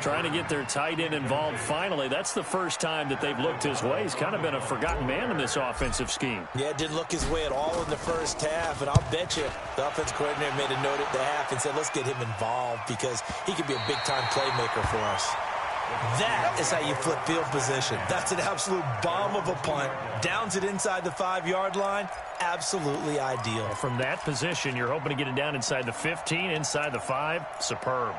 Trying to get their tight end involved finally. That's the first time that they've looked his way. He's kind of been a forgotten man in this offensive scheme. Yeah, didn't look his way at all in the first half, and I'll bet you the offensive coordinator made a note at the half and said, let's get him involved because he could be a big-time playmaker for us. That is how you flip field position. That's an absolute bomb of a punt. Downs it inside the 5-yard line. Absolutely ideal. From that position, you're hoping to get it down inside the 15, inside the 5. Superb.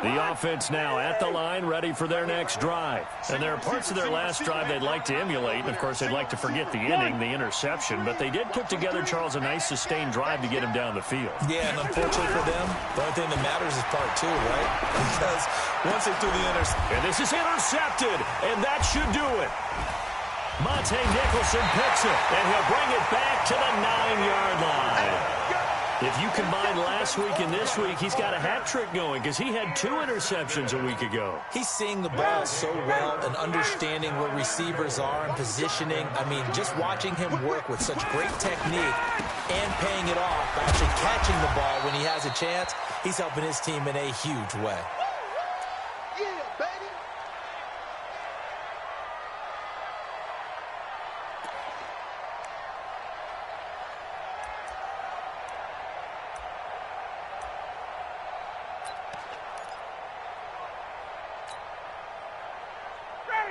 The offense now at the line, ready for their next drive. And there are parts of their last drive they'd like to emulate. And, of course, they'd like to forget the inning, the interception. But they did put together, Charles, a nice sustained drive to get him down the field. Yeah, and unfortunately for them, the only thing that matters is part 2, right? Because once they threw the interception. And this is intercepted, and that should do it. Monte Nicholson picks it, and he'll bring it back to the 9-yard line. If you combine last week and this week, he's got a hat trick going because he had 2 interceptions a week ago. He's seeing the ball so well and understanding where receivers are and positioning. I mean, just watching him work with such great technique and paying it off by actually catching the ball when he has a chance, he's helping his team in a huge way. Yeah, baby.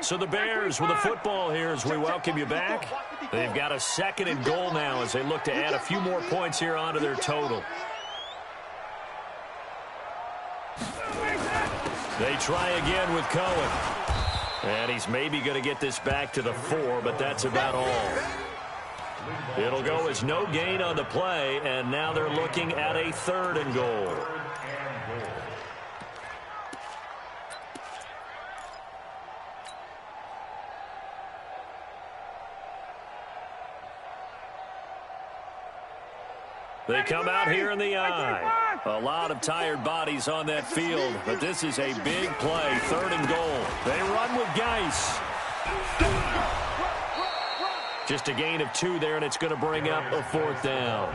So the Bears with the football here as we welcome you back. They've got a 2nd and goal now as they look to add a few more points here onto their total. They try again with Cohen. And he's maybe going to get this back to the 4, but that's about all. It'll go as no gain on the play, and now they're looking at a 3rd and goal. They come out here in the eye. A lot of tired bodies on that field, but this is a big play, 3rd and goal. They run with Geis. Just a gain of 2 there, and it's going to bring up a 4th down.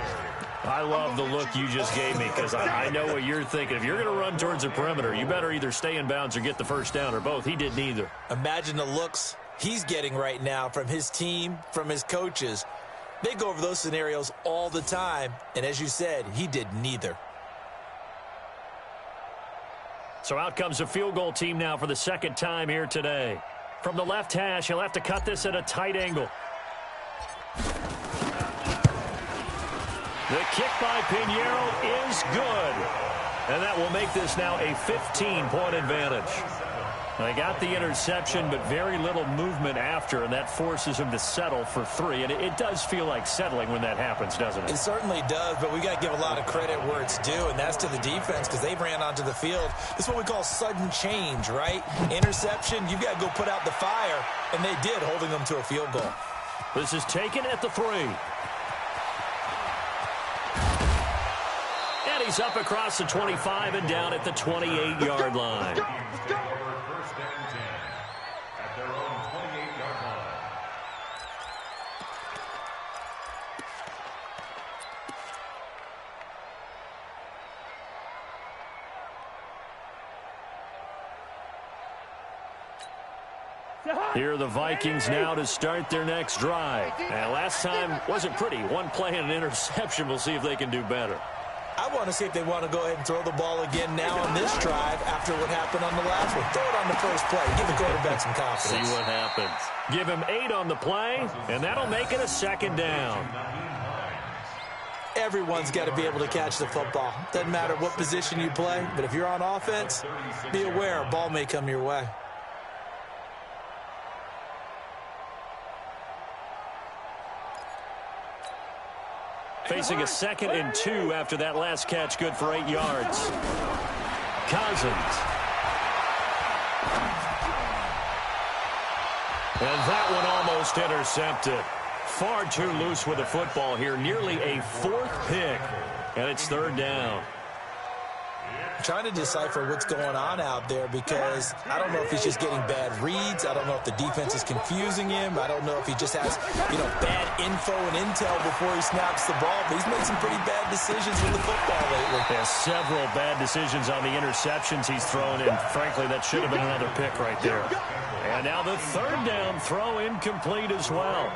I love the look you just gave me because I know what you're thinking. If you're going to run towards the perimeter, you better either stay in bounds or get the 1st down or both. He did neither. Imagine the looks he's getting right now from his team, from his coaches. They go over those scenarios all the time, and as you said, he did neither. So out comes a field goal team now for the 2nd time here today. From the left hash, he'll have to cut this at a tight angle. The kick by Pinheiro is good. And that will make this now a 15-point advantage. They got the interception, but very little movement after, and that forces him to settle for 3. And it does feel like settling when that happens, doesn't it? It certainly does, but we got to give a lot of credit where it's due, and that's to the defense because they ran onto the field. This is what we call sudden change, right? Interception, you've got to go put out the fire, and they did, holding them to a field goal. This is taken at the 3. And he's up across the 25 and down at the 28-yard line. Here are the Vikings now to start their next drive. And last time wasn't pretty. One play and an interception. We'll see if they can do better. I want to see if they want to go ahead and throw the ball again now on this drive after what happened on the last one. Throw it on the first play. Give the quarterback some confidence. See what happens. Give him 8 on the play, and that'll make it a 2nd down. everyone's got to be able to catch the football. Doesn't matter what position you play, but if you're on offense, be aware a ball may come your way. Facing a 2nd and 2 after that last catch, good for 8 yards. Cousins. And that one almost intercepted. Far too loose with the football here. Nearly a 4th pick. And it's 3rd down. Trying to decipher what's going on out there because I don't know if he's just getting bad reads. I don't know if the defense is confusing him. I don't know if he just has, bad info and intel before he snaps the ball. But he's made some pretty bad decisions with the football lately. Yeah, several bad decisions on the interceptions he's thrown, and frankly, that should have been another pick right there. And now the 3rd down throw incomplete as well.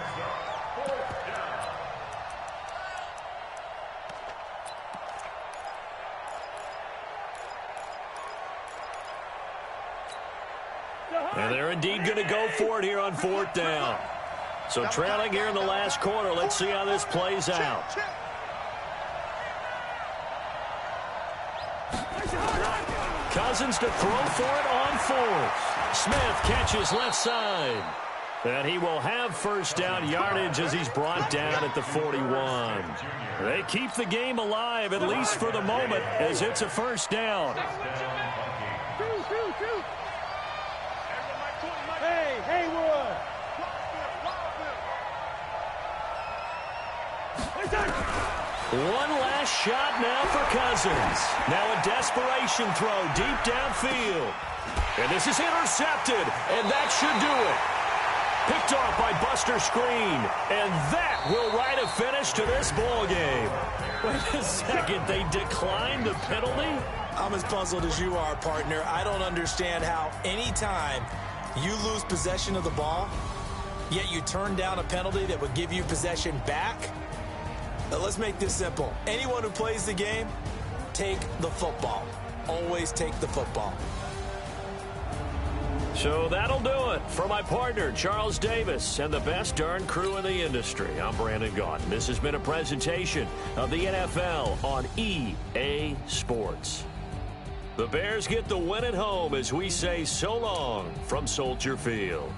And they're indeed going to go for it here on 4th down. So trailing here in the last quarter. Let's see how this plays out. Cousins to throw for it on 4th. Smith catches left side. And he will have 1st down yardage as he's brought down at the 41. They keep the game alive, at least for the moment, as it's a 1st down. Hey, Haywood! One last shot now for Cousins. Now a desperation throw deep downfield. And this is intercepted, and that should do it. Picked off by Buster Screen, and that will write a finish to this ball game. Wait a second, they declined the penalty? I'm as puzzled as you are, partner. I don't understand how any time you lose possession of the ball, yet you turn down a penalty that would give you possession back. Now, let's make this simple. Anyone who plays the game, take the football. Always take the football. So that'll do it for my partner, Charles Davis, and the best darn crew in the industry. I'm Brandon Gaudin. This has been a presentation of the NFL on EA Sports. The Bears get the win at home as we say so long from Soldier Field.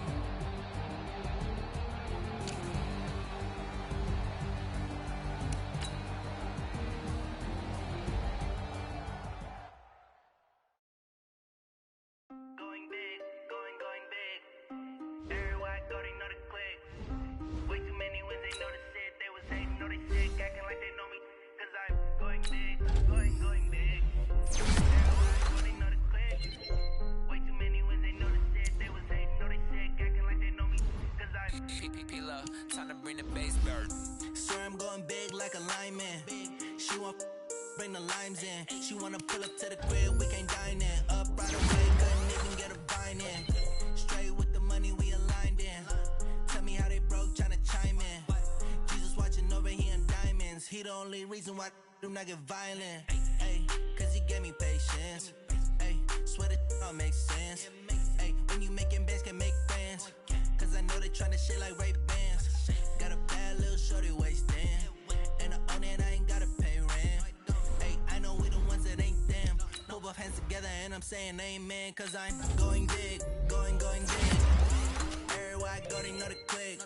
Get violent, ayy, cause he gave me patience, ayy, swear that all makes sense, ayy, when you making bands can make friends, cause I know they tryna shit like Ray-Bans, got a bad little shorty wasting, and I own it, I ain't gotta pay rent, ayy, I know we the ones that ain't them, put both hands together and I'm saying amen, cause I'm going big, going big, everywhere I go they know the click,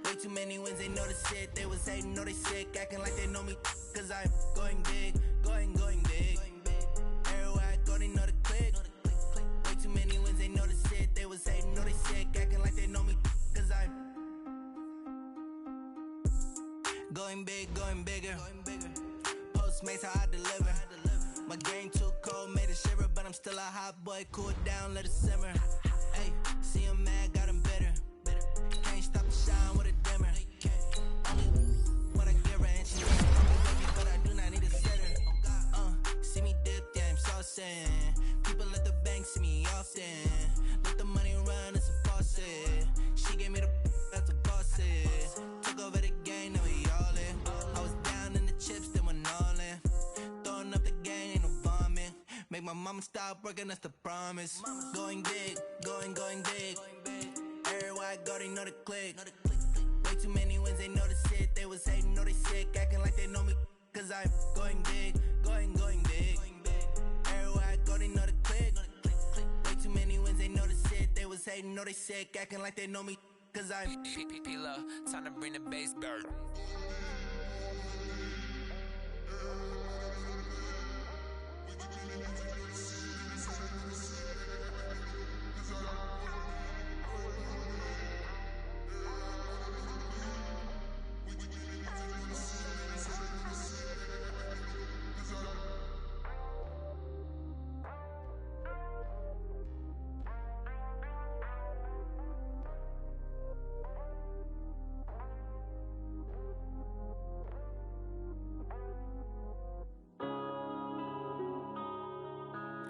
way too many wins, they know the shit, they was hating, know they sick, acting like they know me, cause I'm going big, going big. Everywhere I go, they know the click. Way too many wins, they know the shit. They was hating, know they sick, acting like they know me, cause I'm going big, going bigger. Postmates, how I deliver. My game too cold, made it shiver, but I'm still a hot boy. Cool it down, let it simmer. Hey, see him mad, got him bitter. Can't stop the shine with a dimmer. Only what I give her, and she loves me, but I do not need a sitter. See me dip, yeah, I'm saucing. People at the bank see me often. Let the money run, it's a faucet. She gave me the that's a bosses. Took over the game, now we all in. I was down in the chips, then went all in. Throwing up the game, ain't no vomit. Make my mama stop working, that's the promise. Going big, going big. Everywhere I go, they know the click. Way too many wins, they know the shit. They was hating, know they sick, acting like they know me, cause I'm going big, going big. Everywhere I go, they know the click. Way too many wins, they know the shit. They was hating, know they sick, acting like they know me, cause I'm P-Lo, time to bring the bass back.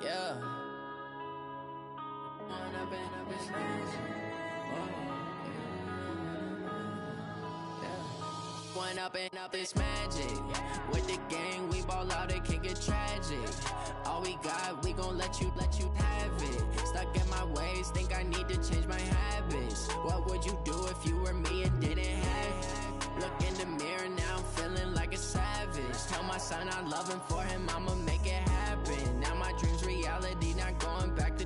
Yeah. One up and up is magic. With the gang, we ball out, it can get tragic. All we got, we gon' let you have it. Stuck in my ways, think I need to change my habits. What would you do if you were me and didn't have it? Look in the mirror, now I'm feeling like a savage. Tell my son I love him, for him I'ma make it happen. Now my dream's reality, not going back to.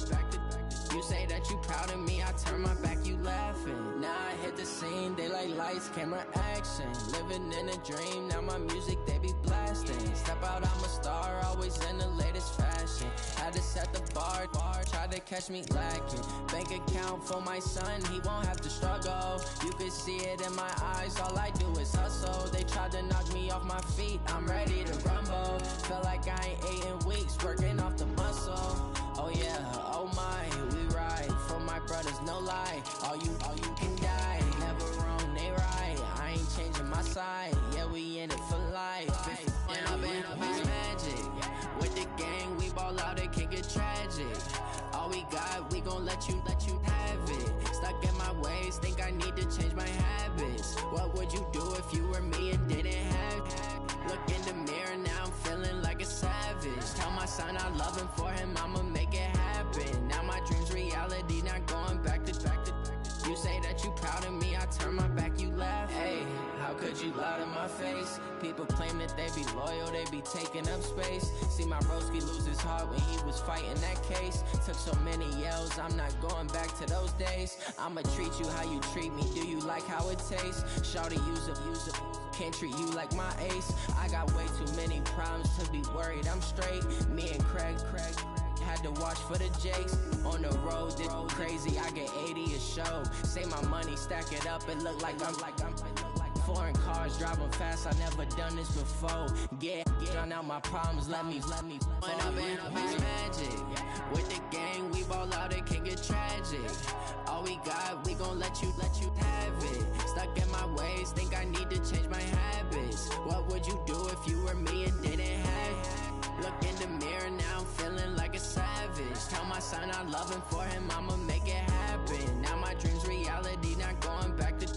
You say that you proud of me, I turn my back, you laughing. Now I hit the scene, daylight lights, camera action. Living in a dream, now my music, they be blasting. Step out, I'm a star, always in the latest fashion. Had to set the bar, try to catch me lacking. Bank account for my son, he won't have to struggle. You can see it in my eyes, all I do is hustle. They tried to knock me off my feet, I'm ready to rumble. Feel like I ain't ate in weeks, working off the muscle. Oh yeah, oh my, we ride for my brothers, no lie. All you can die, never wrong, they right. I ain't changing my side, yeah, we in it for life. And I've been magic. With the gang, we ball out, it can get tragic. All we got, we gon' let you have it. Stuck in my ways, think I need to change my habits. What would you do if you were me and didn't have it? Look in the mirror, now I'm feeling like a savage. Tell my son I love him, for him I'ma make it happen. Now my dream's reality, not going back to. You say that you proud of me, I turn my back, you laugh. Hey, how could you lie to my face? People claim that they be loyal, they be taking up space. See my broski lose his heart when he was fighting that case. Took so many yells, I'm not going back to those days. I'ma treat you how you treat me, do you like how it tastes? Shawty, use up, can't treat you like my ace. I got way too many problems to be worried, I'm straight. Me and Craig had to watch for the Jakes. On the road, this crazy, I get 80 a show. Say my money, stack it up, it look like I'm foreign cars, driving fast, I never done this before. Get drown out my problems, let me When I've been magic. With the gang, we ball out, it can get tragic. All we got, we gon' let you have it. Stuck in my ways, think I need to change my habits. What would you do if you were me and didn't have it? Look in the mirror, now I'm feeling like a savage. Tell my son I love him, for him I'ma make it happen. Now my dream's reality, not going back to.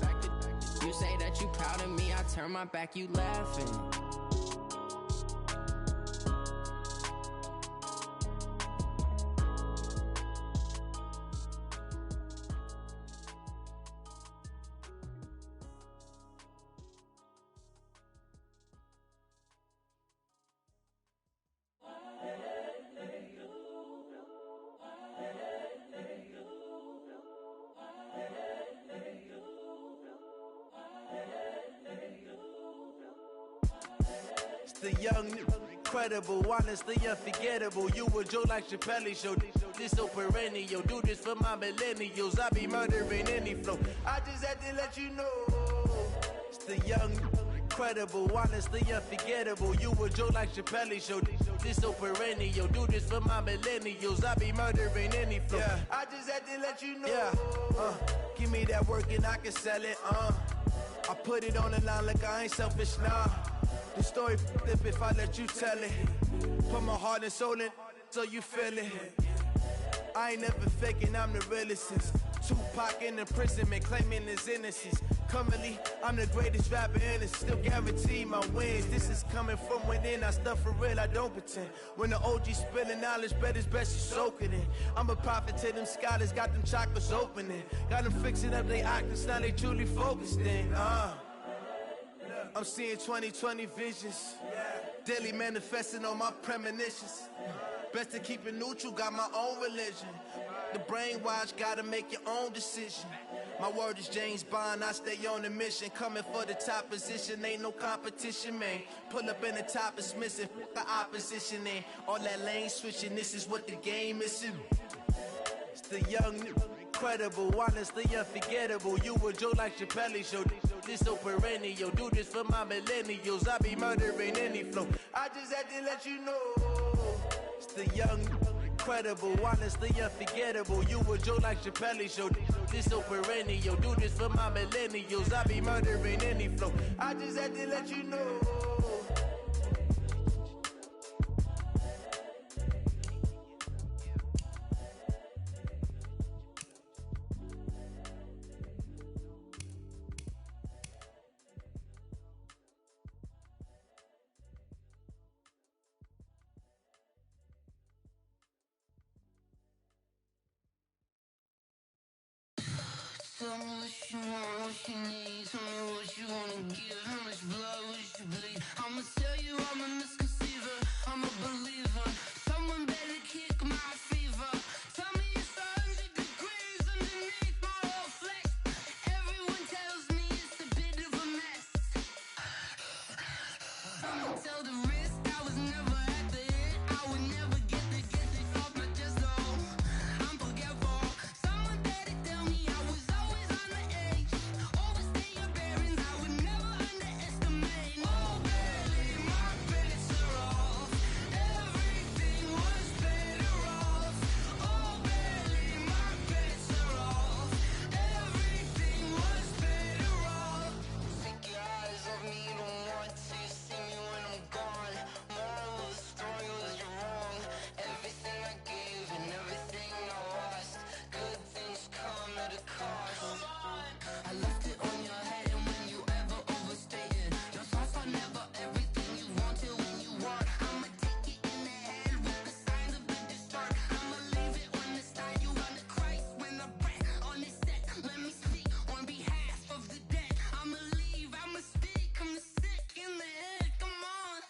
You say that you proud of me, I turn my back, you laughing. The young, incredible, honestly unforgettable. You a Joe like Chappelle show. This so perennial. Do this for my millennials. I be murdering any flow. I just had to let you know. It's the young, incredible, honestly unforgettable. You a Joe like Chappelle show. This so perennial. Do this for my millennials. I be murdering any flow. Yeah. I just had to let you know. Yeah. Give me that work and I can sell it. I put it on the line like I ain't selfish, nah. The story flip if I let you tell it. Put my heart and soul in so you feel it. I ain't never faking, I'm the realest since Tupac in imprisonment, claiming his innocence. Currently, I'm the greatest rapper and it's still guaranteed my wins. This is coming from within, I stuff for real, I don't pretend. When the OG spilling knowledge, bet it's best you soak it in. I'm a prophet to them scholars, got them chakras opening. Got them fixing up they octaves, now they truly focused in. I'm seeing 2020 visions. Daily manifesting on my premonitions. Best to keep it neutral, got my own religion. The brainwash, gotta make your own decision. My word is James Bond, I stay on the mission. Coming for the top position, ain't no competition, man. Pull up in the top, it's missing, the opposition in. All that lane switching, this is what the game is. It's the young, incredible, honestly unforgettable. You a joke like Chappelle show. This so perennial, do this for my millennials. I be murdering any flow. I just had to let you know. It's the young, incredible, honestly unforgettable. You a joke like Chappelle show. This so perennial, do this for my millennials. I be murdering any flow. I just had to let you know. Tell me what you want, what you need. Tell me what you wanna give. How much blood would you bleed? I'ma tell you I'm a misconceiver. I'm a believer. Someone better kick my fever. Tell me it's 100 degrees underneath my whole flesh. Everyone tells me it's a bit of a mess. I'ma tell the risk I was never at the hit. I would never get the off my chest though. I'm forgetful. Someone better tell me I was always on the edge. Overstay your bearings, I would never underestimate. Oh baby, my bets are off. Everything was better off. Oh baby, my bets are off. Everything was better off. Take your eyes off me, you don't want to see me when I'm gone. Moral of the story was you're wrong. Everything I gave and everything I lost. Good things come at a cost. I left it on your head, and when you ever overstayed it, your thoughts are never everything you wanted when you want. I'ma take it in the head with the signs of the distort. I'ma leave it on the side. You wanna Christ when I breath on this set. Let me speak on behalf of the dead. I'ma leave, I'ma speak. I'm the sick in the head. Come on,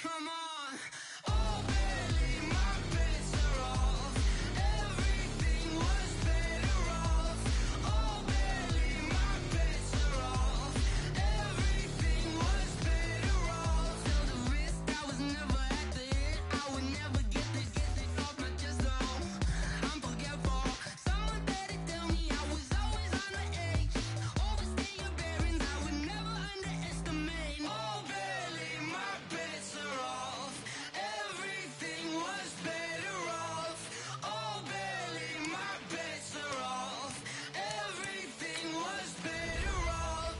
come on. Oh baby, my bets are off. Everything was better off. Oh baby, my bets are off. Everything was better off. Tell the risk I was never at the hit. I would never get this off my chest though. I'm forgetful. Someone better tell me I was always on the edge. Overstay your bearings, I would never underestimate. Oh baby, my bets are off. Everything was better off. Oh baby, my bets are off. Everything was better off.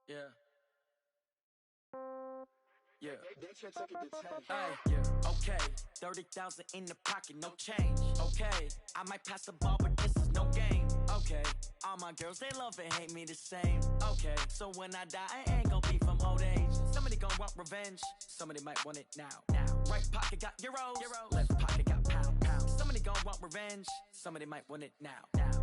Yeah. Yeah. Hey, yeah. Okay. 30,000 in the pocket, no change. Okay. I might pass the ball, but this is no game. Okay. All my girls, they love and hate me the same. Okay. So when I die, I ain't gonna be from old age. Somebody gonna want revenge. Somebody might want it now. Right pocket got euros. Left pocket got pounds. Somebody gonna want revenge. Somebody might want it now.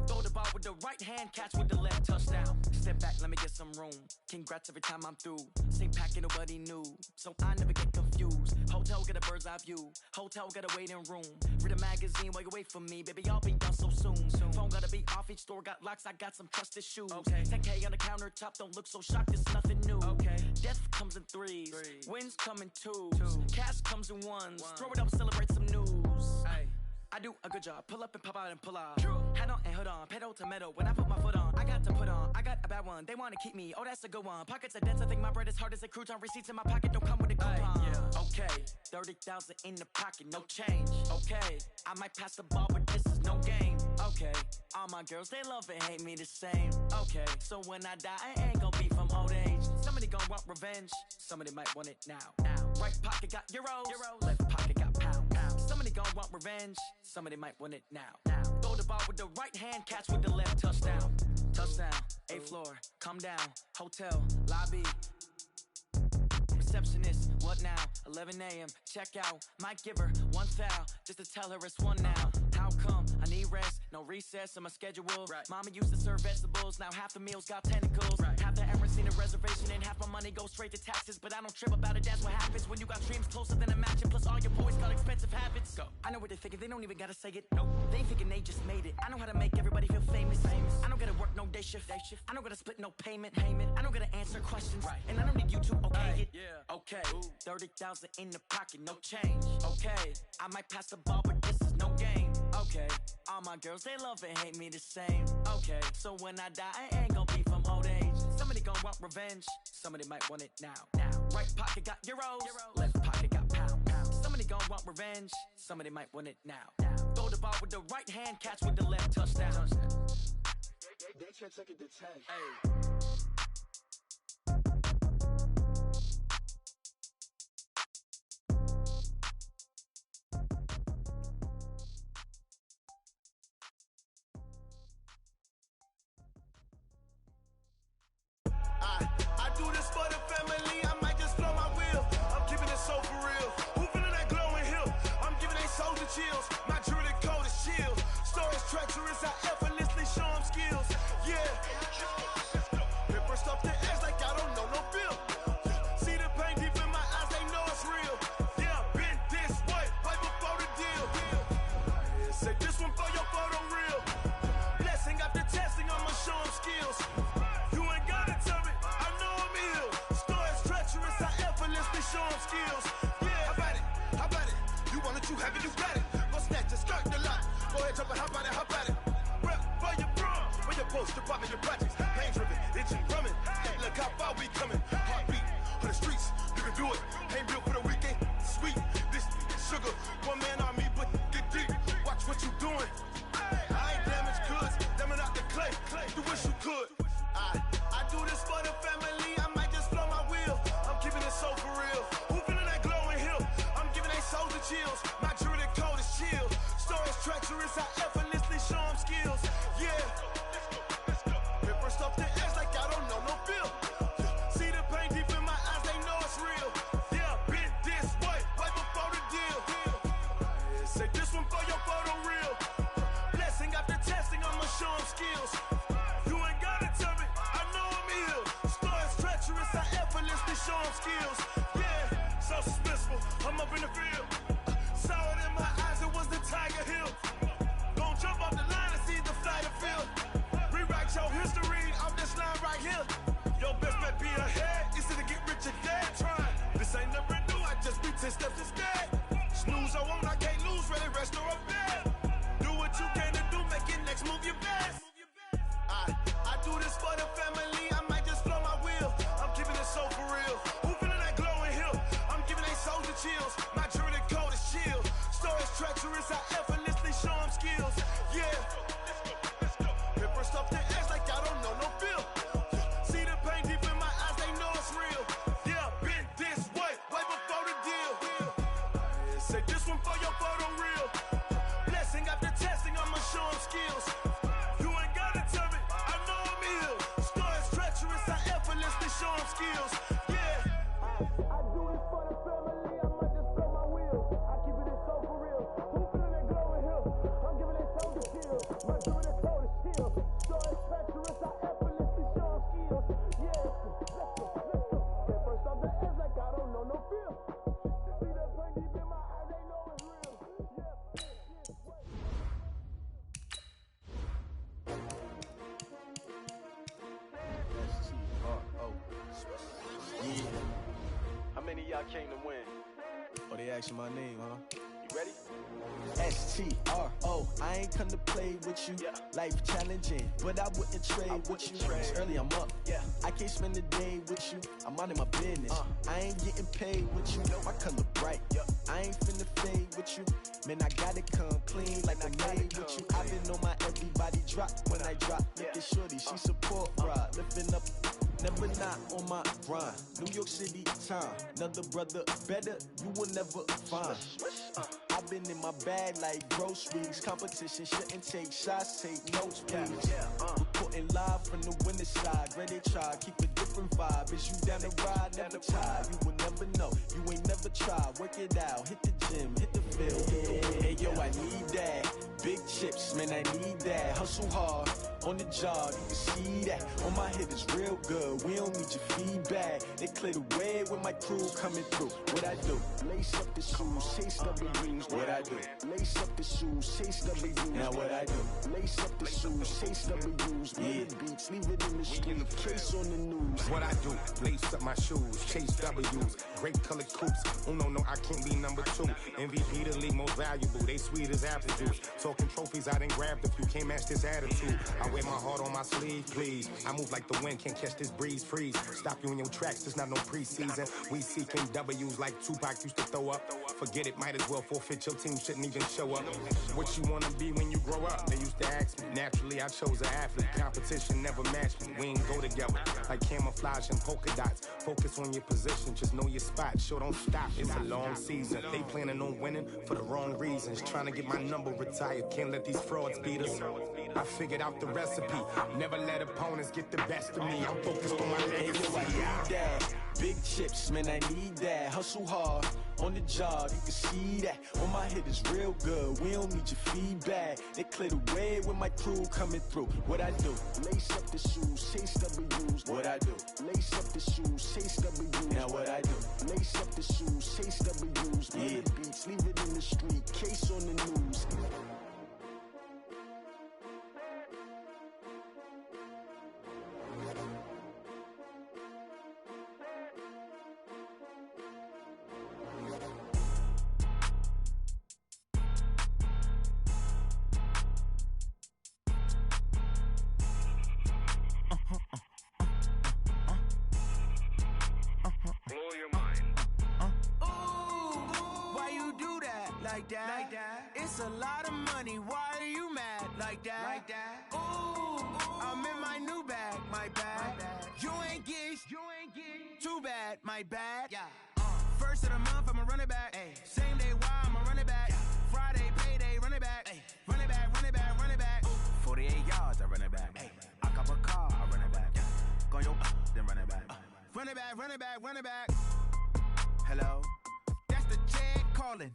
Throw the ball with the right hand, catch with the left, touchdown. Step back, let me get some room. Congrats every time I'm through. Same packet, nobody knew, so I never get confused. Hotel get a bird's eye view. Hotel got a waiting room. Read a magazine while you wait for me, baby. I'll be done so soon. Phone gotta be off. Each store got locks. I got some trusted shoes. Okay. 10K on the countertop. Don't look so shocked. It's nothing new. Okay. Death comes in threes. Wins come in twos. Cash comes in ones. Throw it up, celebrate some news. Ay. I do a good job. Pull up and pop out and pull out. Head on and hood on. Pedal to metal. When I put my foot on, I got to put on. I got a bad one. They want to keep me. Oh, that's a good one. Pockets are dense. I think my bread is hard as a crouton. Receipts in my pocket don't come with a coupon. Yeah. Okay. 30,000 in the pocket. No change. Okay. I might pass the ball, but this is no game. Okay. All my girls, they love and hate me the same. Okay. So when I die, I ain't gonna be from old age. Somebody gonna want revenge. Somebody might want it now. Right pocket got euros. Left pocket got pounds. Somebody gonna want revenge. Somebody might want it now. Throw the ball with the right hand, catch with the left, touchdown. Touchdown, 8th floor, come down, hotel, lobby. receptionist. What now? 11 a.m. Check out. Might give her one thou just to tell her it's one now. How come? I need rest. No recess in my schedule. Right. Mama used to serve vegetables. Now half the meals got tentacles. Right. Half the errands need a reservation and half my money goes straight to taxes. But I don't trip about it. That's what happens when you got dreams closer than a match. And plus all your boys got expensive habits. Go. I know what they're thinking. They don't even gotta say it. Nope. They ain't thinking they just made it. I know how to make everybody feel famous. I don't gotta work no day shift. I don't gotta split no payment. I don't gotta answer questions. Right. And I don't need you to okay it. Yeah. Okay. 30,000 in the pocket, no change. Okay. I might pass the ball, but this is no game. Okay. All my girls, they love and hate me the same. Okay. So when I die, I ain't gonna be from old age. Somebody gon' want revenge. Somebody might want it now. Right pocket got euros. Left pocket got pounds. Somebody gon' want revenge. Somebody might want it now. Throw the ball with the right hand, catch with the left, touchdown. They can't take it to 10. Hey. I do this for the family, I might just blow my wheel. I'm keeping it so for real. Who feeling that glowing hill? I'm giving they soldier chills. My jewelry code is chill. Stories treacherous, I effortlessly show them skills. Yeah. Paper stuff the edge like I don't know no feel. See the pain deep in my eyes, they know it's real. Yeah, been this way, right before the deal. Yeah, say this one for your photo real. Blessing after testing, I'ma show them skills. You ain't gotta tell me, I know I'm ill. Stories treacherous, I effortlessly show them skills. Yeah, how about it? You want it, you have it, you got it. Go snatch it, start the lot. Go ahead, jump it, how about it? Rep for your bro, for your poster, pop in your projects. Pain driven, itching, drumming. Look how far we coming. Heartbeat for the streets, you can do it. Ain't built for the weekend, sweet. This sugar, one man army, but get deep. Watch what you doing. I ain't damaged goods, damn it out the clay. You wish you could. I do this for the family, I might just blow my wheel. I'm keeping it so for real. Who feeling that glowing hill? I'm giving they soldier chills. My jewelry code is chill. Stories treacherous, I effortlessly show them skills. Yeah. Paper stuff the edge like I don't know no feel. See the pain deep in my eyes, they know it's real. Yeah, been this way, right before the deal. Say this one for your photo real. Blessing after testing, I'ma show them skills. You ain't gotta tell me, I know I'm ill. Stories treacherous, I effortlessly show them skills. Yeah, so suspenseful, I'm up in the field. Saw it in my eyes, it was the Tiger Hill. Gon' jump off the line and see the flight of field. Rewrite your history off this line right here. Your best bet be ahead, easy to get rich or dead trying. This ain't never new, I just be 10 steps instead. Snooze I won't, I can't lose, ready, rest or a bed. Do what you can to do, make it next move your best. I do this for the family, I might just blow my wheel. I'm keeping it so for real. Who feeling that glowing hill? I'm giving they soldier chills. My jewelry code is chill. Stories treacherous, I effortlessly show them skills. Yeah. Paper stuff the edge like I don't know no feel. See the pain deep in my eyes, they know it's real. Yeah, been this way, right before the deal. Say this one for your photo real. Blessing after testing, I'ma show them skills. You ain't gotta tell me, I know I'm ill. Stories treacherous, I effortlessly show them skills. Yeah. I do this for the family, I might just blow my wheel. I keep it so for real. Who feeling that glowing hill? I'm giving it soldier chills. My jewelry code is chill. Stories treacherous, I effortlessly show them skills. Yeah. Let's go. Get first off the edge like I don't know no feel. See the pain deep in my eyes, they know it's real. Yeah. Yeah. How many of y'all came to win? Oh, they asking my name, huh? You ready? STRO, I ain't come to play with you. Yeah. Life challenging, but I wouldn't trade with you. It's early, I'm up. Yeah. I can't spend the day with you. I'm minding my business. I ain't getting paid with you. My color bright. Yeah. I ain't finna fade with you. Man, I gotta come clean like I made with you. I've been on my everybody drop when I drop. Look at shorty, she support ride. Lifting up, never not on my grind. New York City time. Another brother better, you will never find. I've been in my bag like groceries. Competition shouldn't take shots, take notes, please. Reporting live from the winning side. Ready to try, keep it different. different vibe. Is you down the ride, never tired? You will never know. You ain't never tried. Work it out. Hit the gym, hit the field. Hey, yo, I need that. Big chips, man, I need that. Hustle hard on the job, you can see that. On my head is real good. We don't need your feedback. They clear the way with my crew coming through. What I do? Lace up the shoes, chase W's. What I do? Lace up the shoes, chase W's. Now what I do? Lace up the shoes, chase W's. Yeah, beats, leave it in the street. Case on the news. What I do? Lace up my shoes, chase W's. Great colored coops. Oh no, I can't be number 2. MVP the league most valuable. They sweet as apple juice. Talking trophies, I done grabbed a few. Can't match this attitude. I wear my heart on my sleeve, please. I move like the wind, can't catch this breeze, freeze. Stop you in your tracks, there's not no preseason. We seeking W's like Tupac used to throw up. Forget it, might as well forfeit. Your team shouldn't even show up. What you wanna be when you grow up? They used to ask me. Naturally, I chose an athlete. Competition never matched me. We ain't go together like camouflage and polka dots. Focus on your position, just know your spot. Sure, don't stop. It's a long season. They planning on winning for the wrong reasons. Trying to get my number retired. Can't let these frauds beat us. I figured out the recipe. Never let opponents get the best of me. I'm focused on my legacy. I need that. Big chips, man, I need that. Hustle hard on the job, you can see that. On my head is real good. We don't need your feedback. They clear the way with my crew coming through. What I do? Lace up the shoes, chase W's. What I do? Lace up the shoes, chase W's. Now what I do? Lace up the shoes, chase W's. Yeah, beats, leave it in the street. Case on the news. Like that. It's a lot of money. Why are you mad like that? Ooh, I'm in my new bag. My bad. You ain't get too bad. My bad. Yeah. First of the month, I'ma run it back. Ay. Same day, why I'ma run it back. Friday, payday, run it back. Ay. Run it back, run it back, run it back. 48 yards, I run it back. Ay. I cop a car, I run it back. Go your then run it back. Run it back, run it back, run it back. Hello? That's the check calling.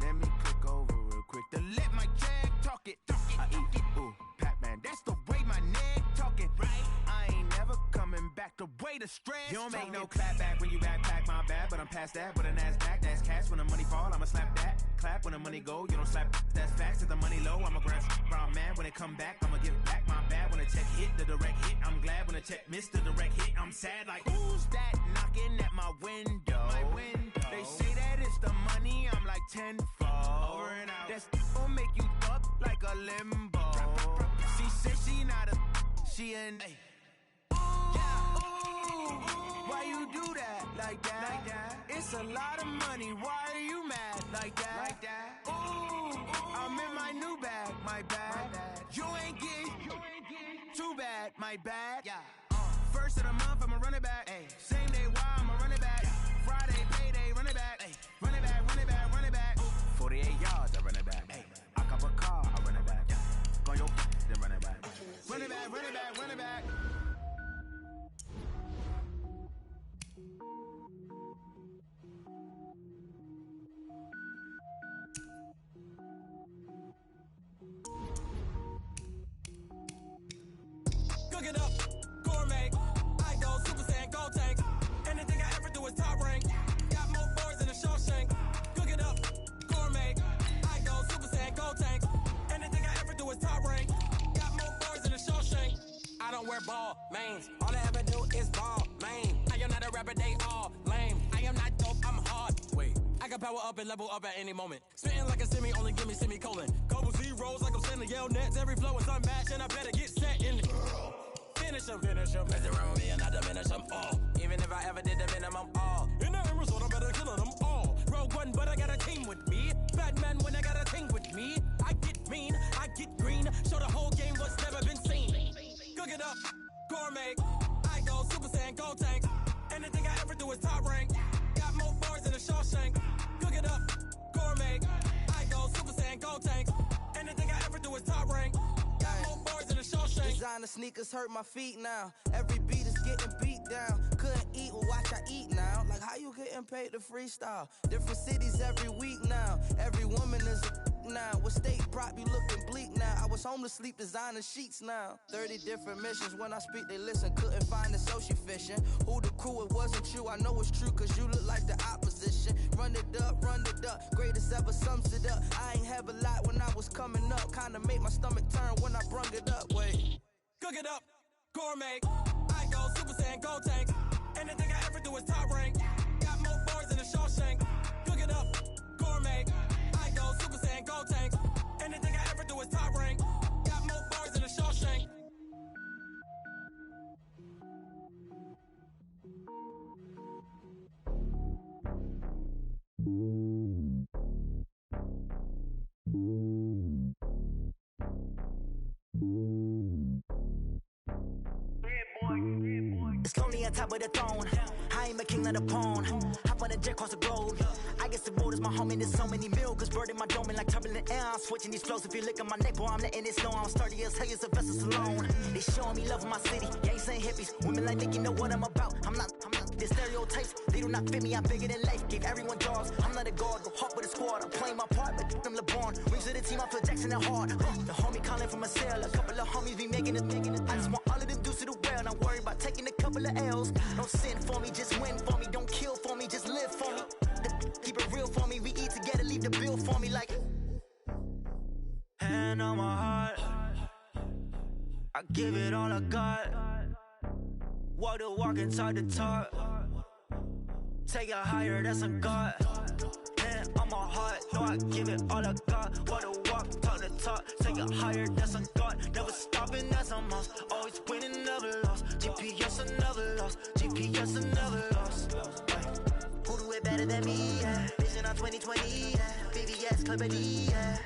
Let me click over real quick to let my check talk it. I eat it. Ooh, Pac-Man, that's the way my neck talking. Right? I ain't never coming back. The way the stress. You don't make no clap back when you backpack, my bad. But I'm past that with a NASDAQ. That's cash. When the money fall, I'ma slap that. Clap when the money go. You don't slap. That's facts. If the money low, I'ma grab brown man. When it come back, I'ma give back my bad. When the check hit, the direct hit. I'm glad when the check missed the direct hit. I'm sad like, who's that knocking at my window? My window. They say that it's the money. I'm like tenfold. Over and out. That's gon' make you up like a limbo. She said she not a, she an. Ay. Why you do that like that? It's a lot of money. Why are you mad like that? Ooh, I'm in my new bag. My bad. You ain't get too bad. My bad. Yeah. First of the month, I'ma run it back. Ay. Same day, why I'ma run it back. Friday, payday, run it back. Ay. Run it back, run it back, run it back. 48 yards, I run it back. Ay. I cop a car, I run it back. Go your then run it back. Run it back, run it back, run it back. Cook it up, gourmet. I go Super Saiyan, gold tank. Anything I ever do is top rank. Got more boards than a Shawshank. Cook it up, gourmet. I go Super Saiyan, gold tank. Anything I ever do is top rank. Got more boards than a Shawshank. I don't wear ball mains. All I ever do is ball main. I am not a rapper, they all lame. I am not dope, I'm hard. Wait, I can power up and level up at any moment. Spitting like a semi, only give me semicolon. Couple zeros like I'm sending yell nets. Every flow is unmatched and I better get set in the finish them. Mess around with me and I diminish them all. Even if I ever did the minimum all. In the end result, I better kill them all. Rogue One, but I got a team with me. Batman when I got a team with me. I get mean, I get green. Show the whole game what's never been seen. Cook it up, gourmet. I go Super Saiyan, gold tank. Anything I ever do is top rank. Got more bars than a Shawshank. Cook it up, gourmet. I go Super Saiyan, gold tank. Anything I ever do is top rank. Got more bars than a Shawshank. Designer sneakers hurt my feet now. Every beat is getting beat down. getting paid to freestyle. Different cities every week now. Every woman is a now. With state prop, you looking bleak now. I was homeless, sleep designing sheets now. 30 different missions. When I speak, they listen. Couldn't find it, so she fishing. Who the crew? It wasn't you. I know it's true, cause you look like the opposition. Run it up, greatest ever sums it up. I ain't have a lot when I was coming up. Kinda made my stomach turn when I brung it up. Wait. Cook it up, gourmet. I go Super Saiyan, go tank. Anything I ever do is top rank. Got more bars than a Shawshank. Cook it up, gourmet. I go Super Saiyan, go tank. Anything I ever do is top rank. Got more bars than a Shawshank. It's lonely on top of the throne. I ain't a king of the pawn. Hop on a jet across the globe. I guess the road is my home and there's so many milkers burning my dome like turbulent air. I'm switching these flows. If you look at my neck, boy, I'm letting it snow. I'm sturdy as hell, it's a vessel alone. They showing me love in my city. Gangs ain't hippies. Women like thinking know what I'm about. I'm not. The stereotypes, they do not fit me. I'm bigger than life. Gave everyone jobs. I'm not a guard. Go hop with a squad. I'm playing my part, but them LeBron. Rings to the team. I feel Jackson and hard. The homie calling from a cell. A couple of homies be making it. I just want all of them dudes to the well. Not worry about taking a couple of L's. Don't sin for me, just win for me. Don't kill for me, just live for me. Keep it real for me. We eat together, leave the bill for me like. Hand on my heart, I give it all I got. Walk the walk and talk the talk. Take it higher, that's a God. Hand on my heart, no, I give it all I got. Walk the walk, talk the talk. Take it higher, that's a God. Never stopping, that's a must. Always winning, never lost. GPS, I never lost. GPS, I never lost. Who do it better than me? Yeah. Vision on 2020, yeah. VVS, Clipper D, yeah.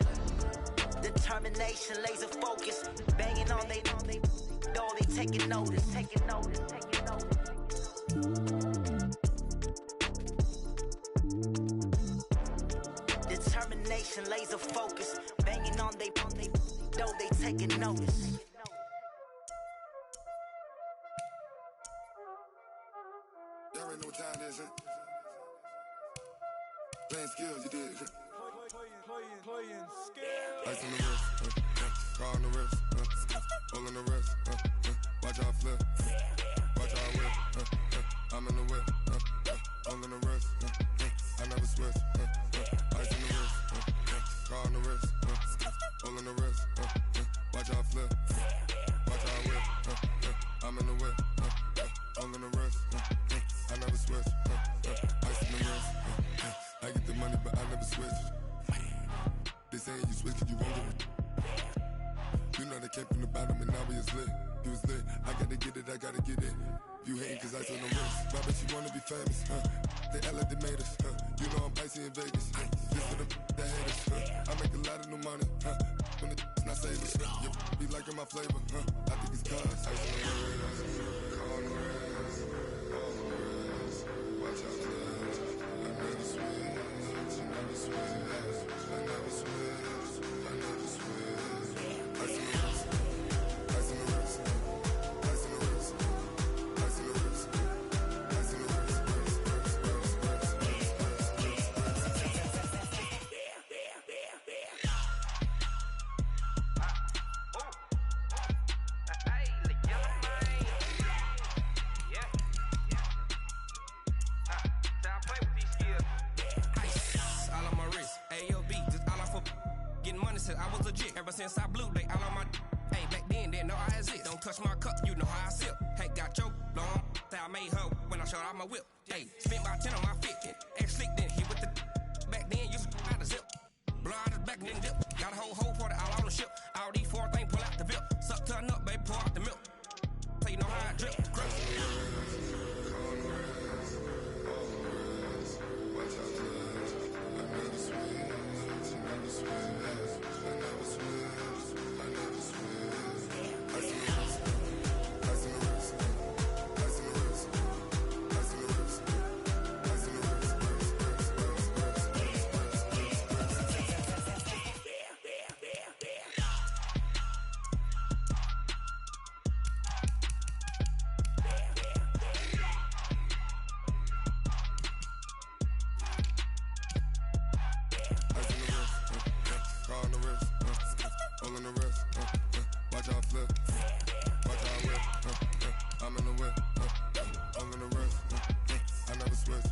Determination, laser focus. Banging on they door, they taking notice. Taking notice, taking notice. Determination, laser focus. Banging on they door, they taking notice. Y'all already know what time it is, huh? Playing skills, you did. Playing skills. Ice on the wrist, car on the wrist, hole in the wrist, watch how I flip, watch how I whip, I'm in the whip, hole in the wrist, I never switch, ice on the wrist, car on the wrist, hole in the wrist, watch how I flip, watch how I whip, I'm in the whip, hole in the wrist, I never switch, ice on the wrist, I get the money but I never switch. They saying you switch cause you won't get it. You know they came from the bottom and now we is lit. You was lit, I gotta get it, I gotta get it. You hating cause I on the wrist. But I bet you wanna be famous, They act like they made us, You know I'm icy in Vegas, This for the that hate us, I make a lot of new money, When it's not savings, You be liking my flavor, I think it's cause ice on the wrist, on the wrist, on the wrist. Watch out, I never switch, I never switch. I never switch, I never switch. Ice in the wrist, ice in the wrist, ice in the wrist, ice in the wrist, ice in the wrist, I was legit ever since I blew they all on my hey back then didn't know I exist. Don't touch my cup, you know how I sip. Hey, got your long that I made her when I showed out my whip. Hey, spent about 10 on my fit. Ex-slick then hit with the back then used to out the zip. Blow out his back then dip. Got a whole party all on the ship. All these four things pull out the VIP. Suck to a nut, baby, pour out the milk. So you know how I drip. Crush. Watch out, I never switch, I never switch. I never switch, I never switch. Ice in the wrist, ice in the wrist, ice in the wrist, ice in the wrist, ice in the wrist, wrist, I never switch.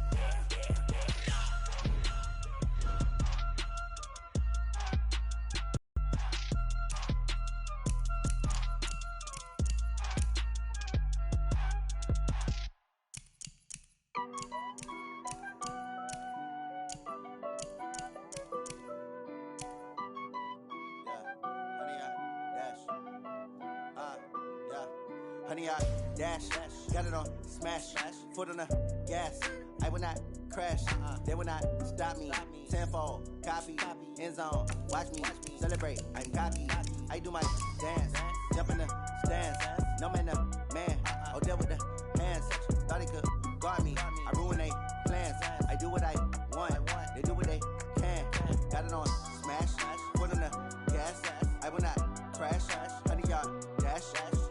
Honey, I dash, got it on smash, foot on the gas. I will not crash, they will not stop me. Tenfold, copy, end zone, watch me celebrate. I'm cocky, I do my dance, jump in the stands. No man, man, oh there with the hands. Thought he could guard me, I ruin they plans. I do what I want, they do what they can. Got it on smash, foot on the gas. I will not crash, honey, y'all dash,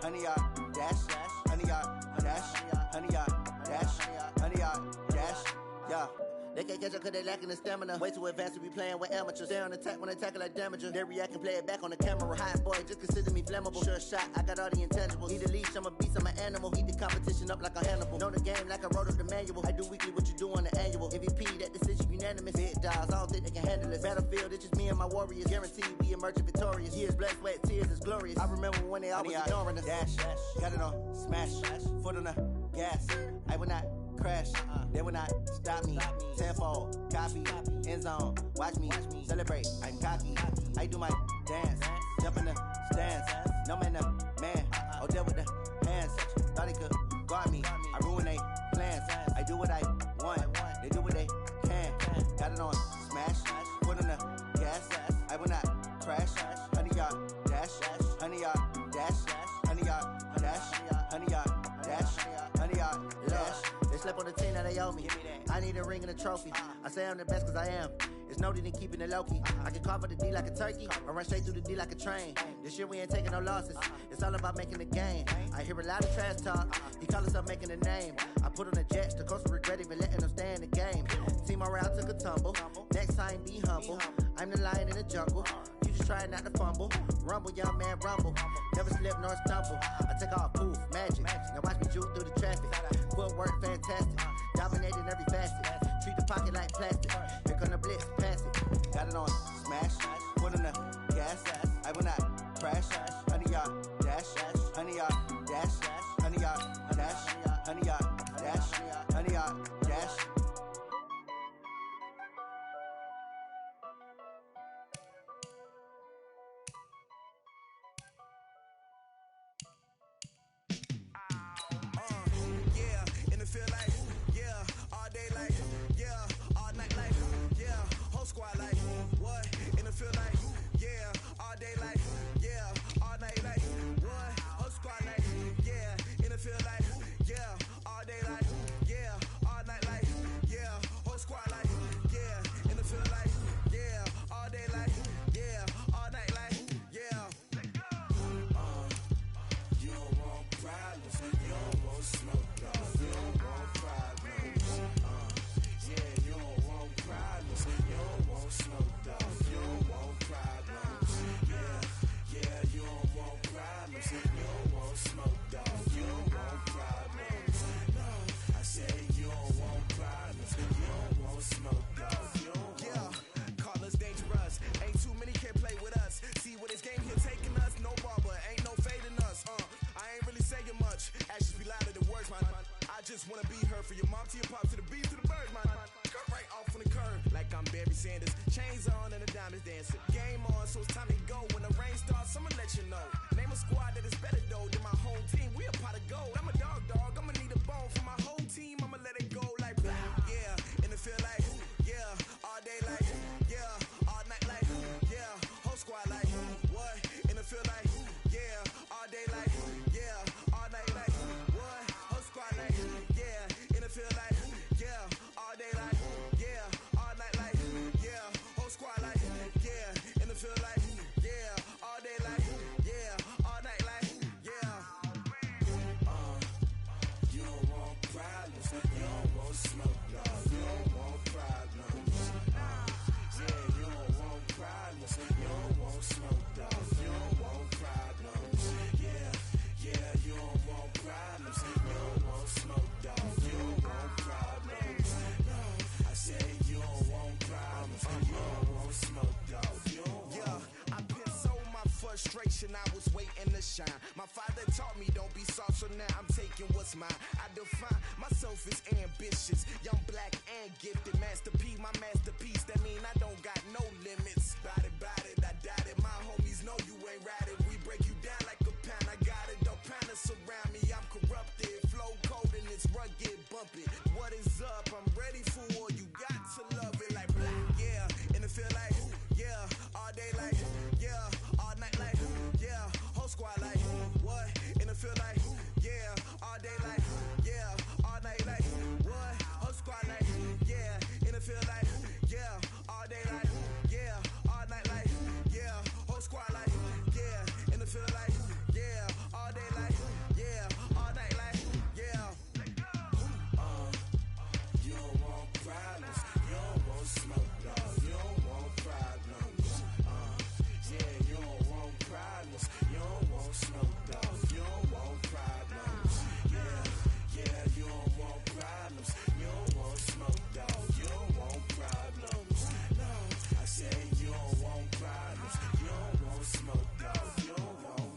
honey, y'all dash, honey, y'all dash, honey, y'all dash, honey, y'all dash, yeah. They can't catch up cause they lacking the stamina. Way too advanced to be playing with amateurs. They on attack when they tackle like damager. They react and play it back on the camera. Hot boy, just consider me flammable. Sure shot, I got all the intangibles. Need a leash, I'm a beast, I'm an animal. Heat the competition up like a Hannibal. Know the game like I wrote up the manual. I do weekly what you do on the annual. MVP, that decision unanimous. Big dogs, I don't think they can handle it. Battlefield, it's just me and my warriors. Guaranteed we emerge victorious. Years, blood, sweat, tears, is glorious. I remember when they always ignoring us. Dash, got it on smash, foot on the gas. I will not crash, they will not stop me. Tenfold, copy, end zone, watch me celebrate. I'm cocky, I do my dance, jump in the stands. No man, man, oh there with the hands. Thought he could guard me, I ruin they plans. I do what I want, they do what they can. Got it on smash, foot on the gas. I will not crash, honey y'all dash, honey y'all dash, honey y'all dash, honey y'all dash, honey y'all dash. They slept on the team that they owe me. I need a ring and a trophy. I say I'm the best cause I am. It's no need in keeping it low-key. I can carve up the D like a turkey or run straight through the D like a train. This year we ain't taking no losses. It's all about making the game. I hear a lot of trash talk. He call himself making a name. I put on the Jets. The coach will regret even letting them stay in the game. Team morale took a tumble. Next time be humble. I'm the lion in the jungle. You just try not to fumble. Rumble, young man, rumble. Never slip nor stumble. I take off, poof, magic. Now watch me juke through the traffic. Footwork fantastic. Dominating every facet. Treat the pocket like plastic. Here come the blitz, pass it. Got it on smash. Foot on the gas. I will not crash. Honey, y'all dash. Honey, y'all dash. Honey, y'all dash. Honey, y'all dash. Honey, y'all dash. Yeah, in the field like, yeah, all day like, yeah, all night like, yeah, whole squad like, what? In the field like, yeah, all day like, yeah, all night like, what? Whole squad like, yeah, in the field like, yeah, all day like, yeah, all night like, yeah, whole squad like, yeah, in the field like, yeah, all day like, yeah, all night like, yeah. You don't want problems, you don't want smoke, dog. You don't want problems. Yeah, you don't want problems, you don't want smoke, dog. You don't want problems. Yeah, you don't want problems, you don't want smoke, dog. You don't want problems. No, I said you don't want problems, you don't want smoke, dog. You don't Yeah, call us dangerous. Ain't too many can play with us. See what this game here taking us. No barber, ain't no fading us. I ain't really saying much. Actions be louder than words, man. I just wanna be heard for your mom to your pop to the beat to the birds, man. Cut right off on the curb like I'm Barry Sanders. Chains on and the diamonds dancing. Game on, so it's time to go. When the rain starts, I'ma let you know. Name a squad that is better though than my home team. We a pot of gold. I'm a dog. I'ma need a bone for my whole team. I'ma let it go like blah. Yeah, in the field like, yeah, all day like, yeah, all night like, yeah, whole squad like, what? In the field like, yeah, all day like, yeah, all night like, what? Whole squad like, yeah, in the field like, yeah, all day like, yeah, all night like, yeah, whole squad like, yeah, in the field like, yeah, all day like, yeah, all night like, yeah. You don't want now I'm taking what's mine. I define myself as ambitious, young, black, and gifted. Master P, my masterpiece. That mean I don't got no limits. Bout it, I doubt it. My homies know you ain't ratted. We break you down like a pound. I got it, don't pound us around me. I'm corrupted, flow cold and it's rugged, bump it. What is up? I'm ready for war. You got to love it like yeah, and it feel like yeah, all day like yeah, all night like yeah, whole squad like what? And it feel like yeah, all day like yeah, all night like what? Whole squad like yeah, and it feel like yeah, all day like yeah, all night like yeah, whole squad like yeah, and it feel like yeah, all day like yeah, all night like yeah. You don't want problems, you don't want smoke, dog. You don't want problems. Yeah, you don't want problems, you don't want smoke, dog. You don't want problems. Yeah, you don't want problems, you don't want smoke, dog. You don't want problems. No, I said you don't want problems, you don't want smoke, dog. You don't want.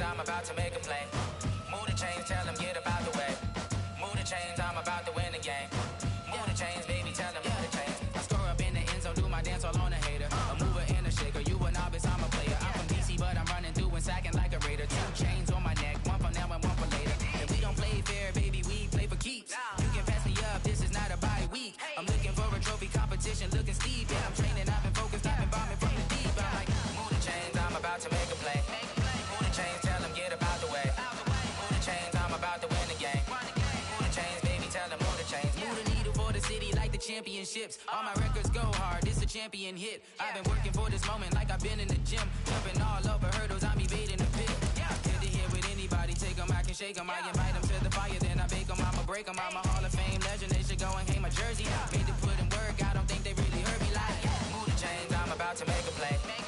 I'm about to make a play. Move the chains, tell them get about the way. Move the chains, I'm about to win the game. Move the chains, baby, tell them move the chains. I score up in the end zone, do my dance all on a hater. A mover and a shaker, you a novice, I'm a player. I'm from DC, but I'm running through and sacking like a raider. 2 chains on my neck, one for now and one for later. If we don't play fair, baby, we play for keeps. You can pass me up, this is not a bye week. I'm looking for a trophy competition, looking steep. Yeah, I'm training, I've been focused, I've been bombing from the deep. I'm like, move the chains, I'm about to make a play. Move the chains, tell them get about the way. Move the chains, I'm about to win the game. Move the chains, baby, tell them move the chains. Move the needle for the city like the championships. All my records go hard, this a champion hit. I've been working for this moment like I've been in the gym. Jumping all over hurdles, I'm evading the pit. Good to hear with anybody, take them, I can shake them. I invite them to the fire, then I bake them, I'ma break them. I'm a Hall of Fame legend, they should go and hang my jersey. Made to put in work, I don't think they really heard me like. Move the chains, I'm about to make a play.